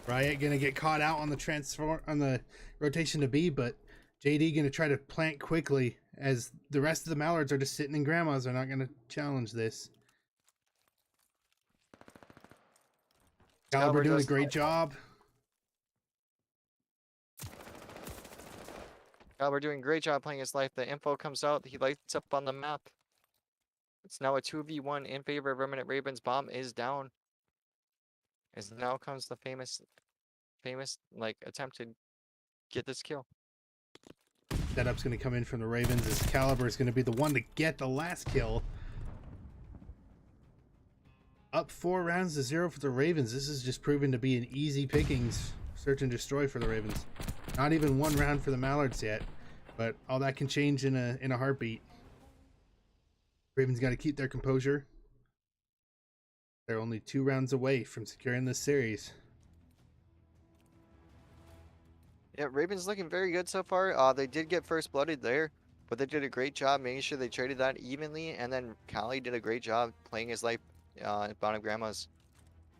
Riot gonna get caught out on the rotation to B, but JD gonna try to plant quickly as the rest of the Mallards are just sitting in grandmas. They're not gonna challenge this. Caliber doing a great job. Caliber doing a great job playing his life. The info comes out. He lights up on the map. It's now a 2v1 in favor of Remnant Ravens. Bomb is down. As now comes the famous like attempt to get this kill. Setup's gonna come in from the Ravens as Caliber is gonna be the one to get the last kill. Up 4 rounds to 0 for the Ravens. This has just proven to be an easy pickings search and destroy for the Ravens. Not even 1 round for the Mallards yet, but all that can change in a heartbeat. Ravens got to keep their composure. They're only 2 rounds away from securing this series. Yeah, Ravens looking very good so far. They did get first blooded there, but they did a great job making sure they traded that evenly. And then Cali did a great job playing his life at bottom grandmas,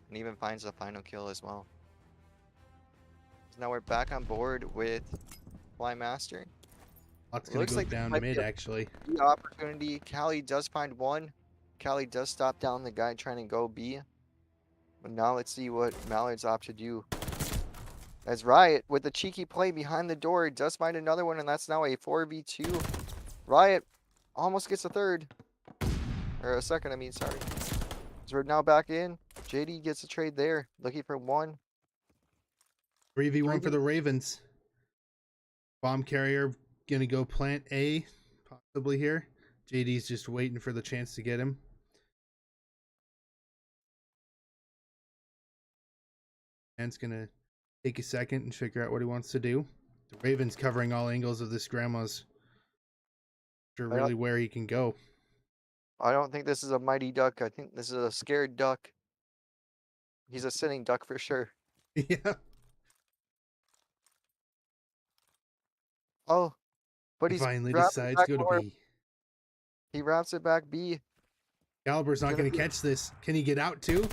and even finds the final kill as well. So now we're back on board with Flymaster. Lots gonna go down mid actually. The opportunity. Cali does find one. Cali does stop down the guy trying to go B. But now let's see what Mallards opt to do. As Riot, with the cheeky play behind the door, does find another one, and that's now a 4v2. Riot almost gets a third. Or a second, I mean, sorry. So we're now back in. JD gets a trade there, looking for one. 3v1 for the Ravens. Bomb carrier gonna go plant A, possibly here. JD's just waiting for the chance to get him. Man's gonna take a second and figure out what he wants to do. The Ravens covering all angles of this grandma's. Not sure really where he can go. I don't think this is a mighty duck. I think this is a scared duck. He's a sitting duck for sure. Yeah. Oh, but He he's finally wrapped it decides back to go to north. B. He wraps it back B. Caliber's not Gonna going to be- catch this. Can he get out too?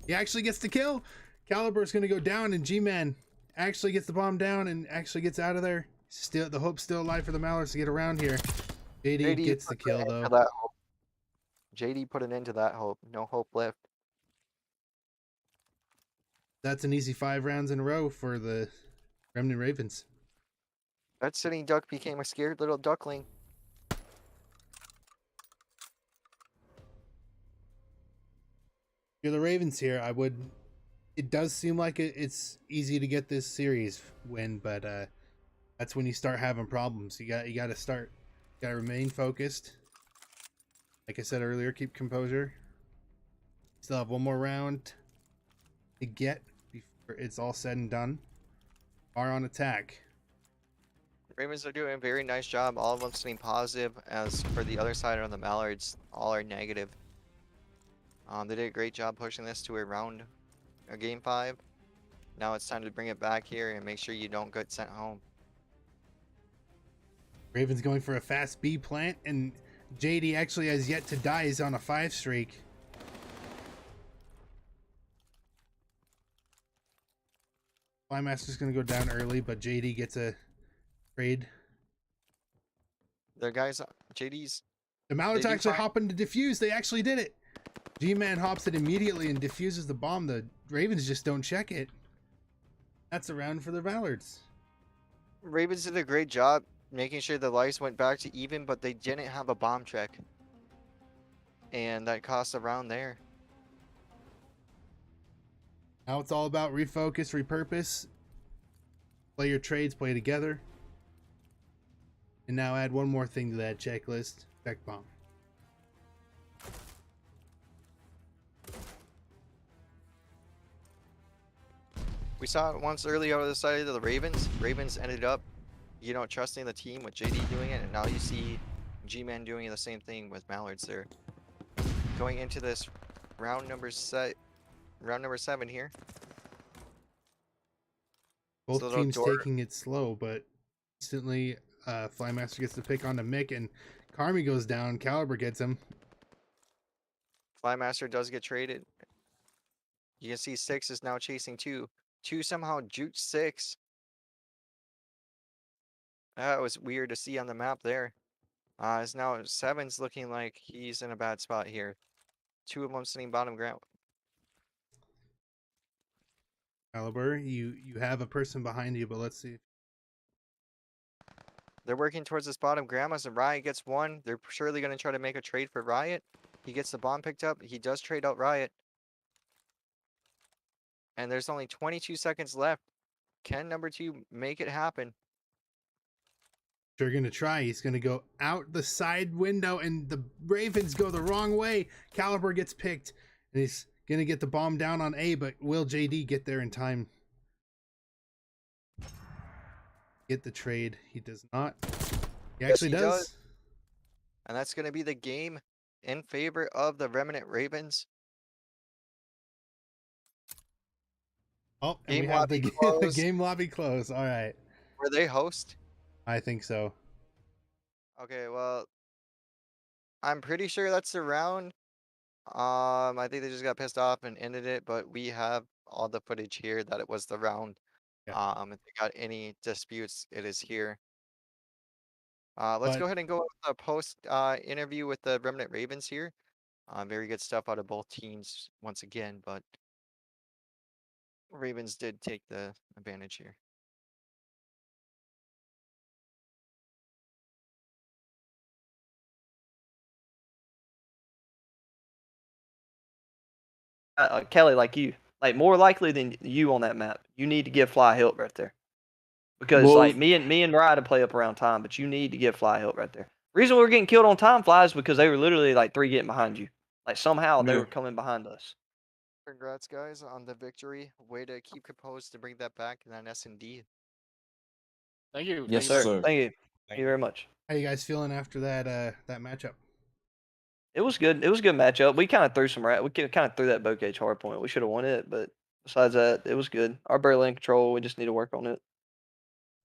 He actually gets the kill. Caliber's going to go down, and G-Man actually gets the bomb down and actually gets out of there. Still, the hope's still alive for the Mallards to get around here. JD gets the put kill an end though. to that hope. JD put an end to that hope. No hope left. That's an easy 5 rounds in a row for the Remnant Ravens. That sitting duck became a scared little duckling. You're the Ravens here. It does seem like it's easy to get this series win, but that's when you start having problems. You got to remain focused. Like I said earlier, keep composure. Still have 1 more round to get before it's all said and done. Are on attack. Ravens are doing a very nice job. All of them staying positive. As for the other side on the Mallards, all are negative. They did a great job pushing this to a game 5. Now it's time to bring it back here and make sure you don't get sent home. Ravens going for a fast B plant, and JD actually has yet to die. He's on a 5 streak. Flymaster's going to go down early, but JD gets a trade. The guys, JD's. The Mallards They do actually fine. hop into defuse. They actually did it. G-Man hops it immediately and defuses the bomb. The Ravens just don't check it. That's a round for the Mallards. Ravens did a great job making sure the lights went back to even, but they didn't have a bomb check. And that cost a round there. Now it's all about refocus, repurpose. Play your trades, play together. And now add 1 more thing to that checklist. Check bomb. We saw it once early out of the side of the Ravens. Ravens ended up trusting the team with JD doing it, and now you see G-Man doing the same thing with Mallards there. Going into this round number 7 here. Both So little teams door- taking it slow, but instantly Flymaster gets the pick onto Mick, and Carmi goes down. Caliber gets him. Flymaster does get traded. You can see 6 is now chasing 2. 2 somehow juked 6. That was weird to see on the map there. It's now 7's looking like he's in a bad spot here. 2 of them sitting bottom ground. Caliber, you have a person behind you, but let's see. They're working towards this bottom grandmas, and Riot gets 1. They're surely going to try to make a trade for Riot. He gets the bomb picked up. He does trade out Riot. And there's only 22 seconds left. Can number 2 make it happen? They're going to try. He's going to go out the side window, and the Ravens go the wrong way. Caliber gets picked, and he's going to get the bomb down on A, but will JD get there in time? Get the trade. He does not. He actually he does. does. And that's going to be the game in favor of the Remnant Ravens. Oh, and Game we have the, lobby the closed. game lobby closed. All right. Were they host? I think so. Okay, well, I'm pretty sure that's the round. I think they just got pissed off and ended it, but we have all the footage here that it was the round. Yeah. If they got any disputes, it is here. Let's But- go ahead and go with the post interview with the Remnant Ravens here. Very good stuff out of both teams once again, but Ravens did take the advantage here. Kelly, like you, like more likely than you on that map, you need to give Fly help right there. Because Well- like me and Ryan to play up around time, but you need to give Fly help right there. Reason we were getting killed on time, Fly, is because they were literally like 3 getting behind you. Like somehow they Yeah. were coming behind us. Congrats, guys, on the victory. Way to keep composed to bring that back in an S&D. Thank you. Yes, thank you sir. Thank you. Thank you very much. How you guys feeling after that matchup? It was good. It was a good matchup. We kind of threw some we kind of threw that bow cage hard point. We should have won it, but besides that, it was good. Our barrel in control. We just need to work on it.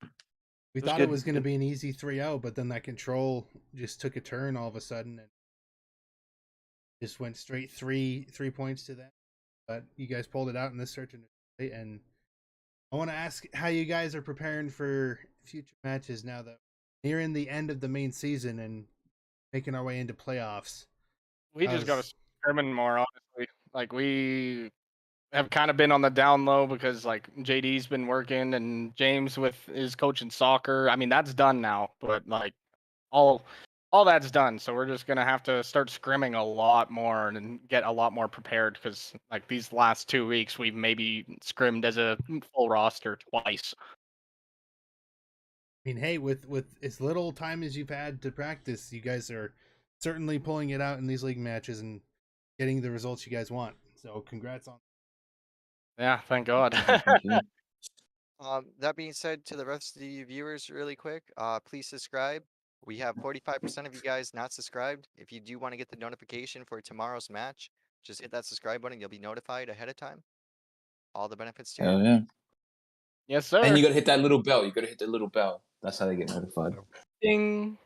We It was thought good. it was going to be an easy 3-0, but then that control just took a turn all of a sudden and just went straight 3 points to them. But you guys pulled it out in this search and I want to ask how you guys are preparing for future matches now that we're in the end of the main season and making our way into playoffs. We just got to How's- experiment more, honestly. Like, we have kind of been on the down low because, like, JD's been working and James with his coaching soccer. I mean, that's done now, but, like, all that's done. So we're just going to have to start scrimming a lot more and get a lot more prepared because, like, these last 2 weeks, we've maybe scrimmed as a full roster twice. I mean, hey, with as little time as you've had to practice, you guys are certainly pulling it out in these league matches and getting the results you guys want. So congrats on. Yeah, thank God. Thank you. That being said, to the rest of the viewers, really quick, please subscribe. We have 45% of you guys not subscribed. If you do want to get the notification for tomorrow's match, just hit that subscribe button. You'll be notified ahead of time. All the benefits to Hell it. yeah. Yes, sir. And you gotta hit that little bell. You gotta hit the little bell. That's how they get notified. Ding.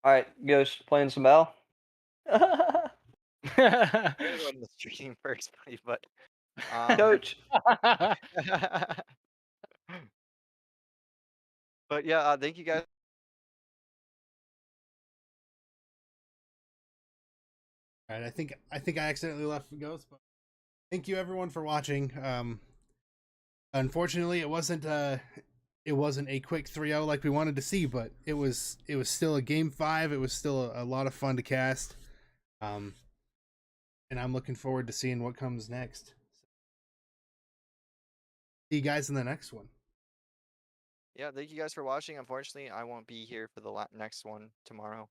All right, Ghost playing some ball. I'm gonna go to the stream first, buddy, but Coach. but yeah, thank you guys. All right, I think I accidentally left Ghost, but thank you everyone for watching. Unfortunately, it wasn't a quick 3-0 like we wanted to see, but it was still a game 5. It was still a lot of fun to cast. And I'm looking forward to seeing what comes next. See you guys in the next one. Yeah, thank you guys for watching. Unfortunately, I won't be here for the next one tomorrow.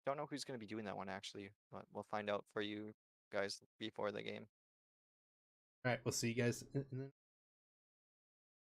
Don't know who's gonna be doing that one actually, but we'll find out for you guys before the game. All right, we'll see you guys in the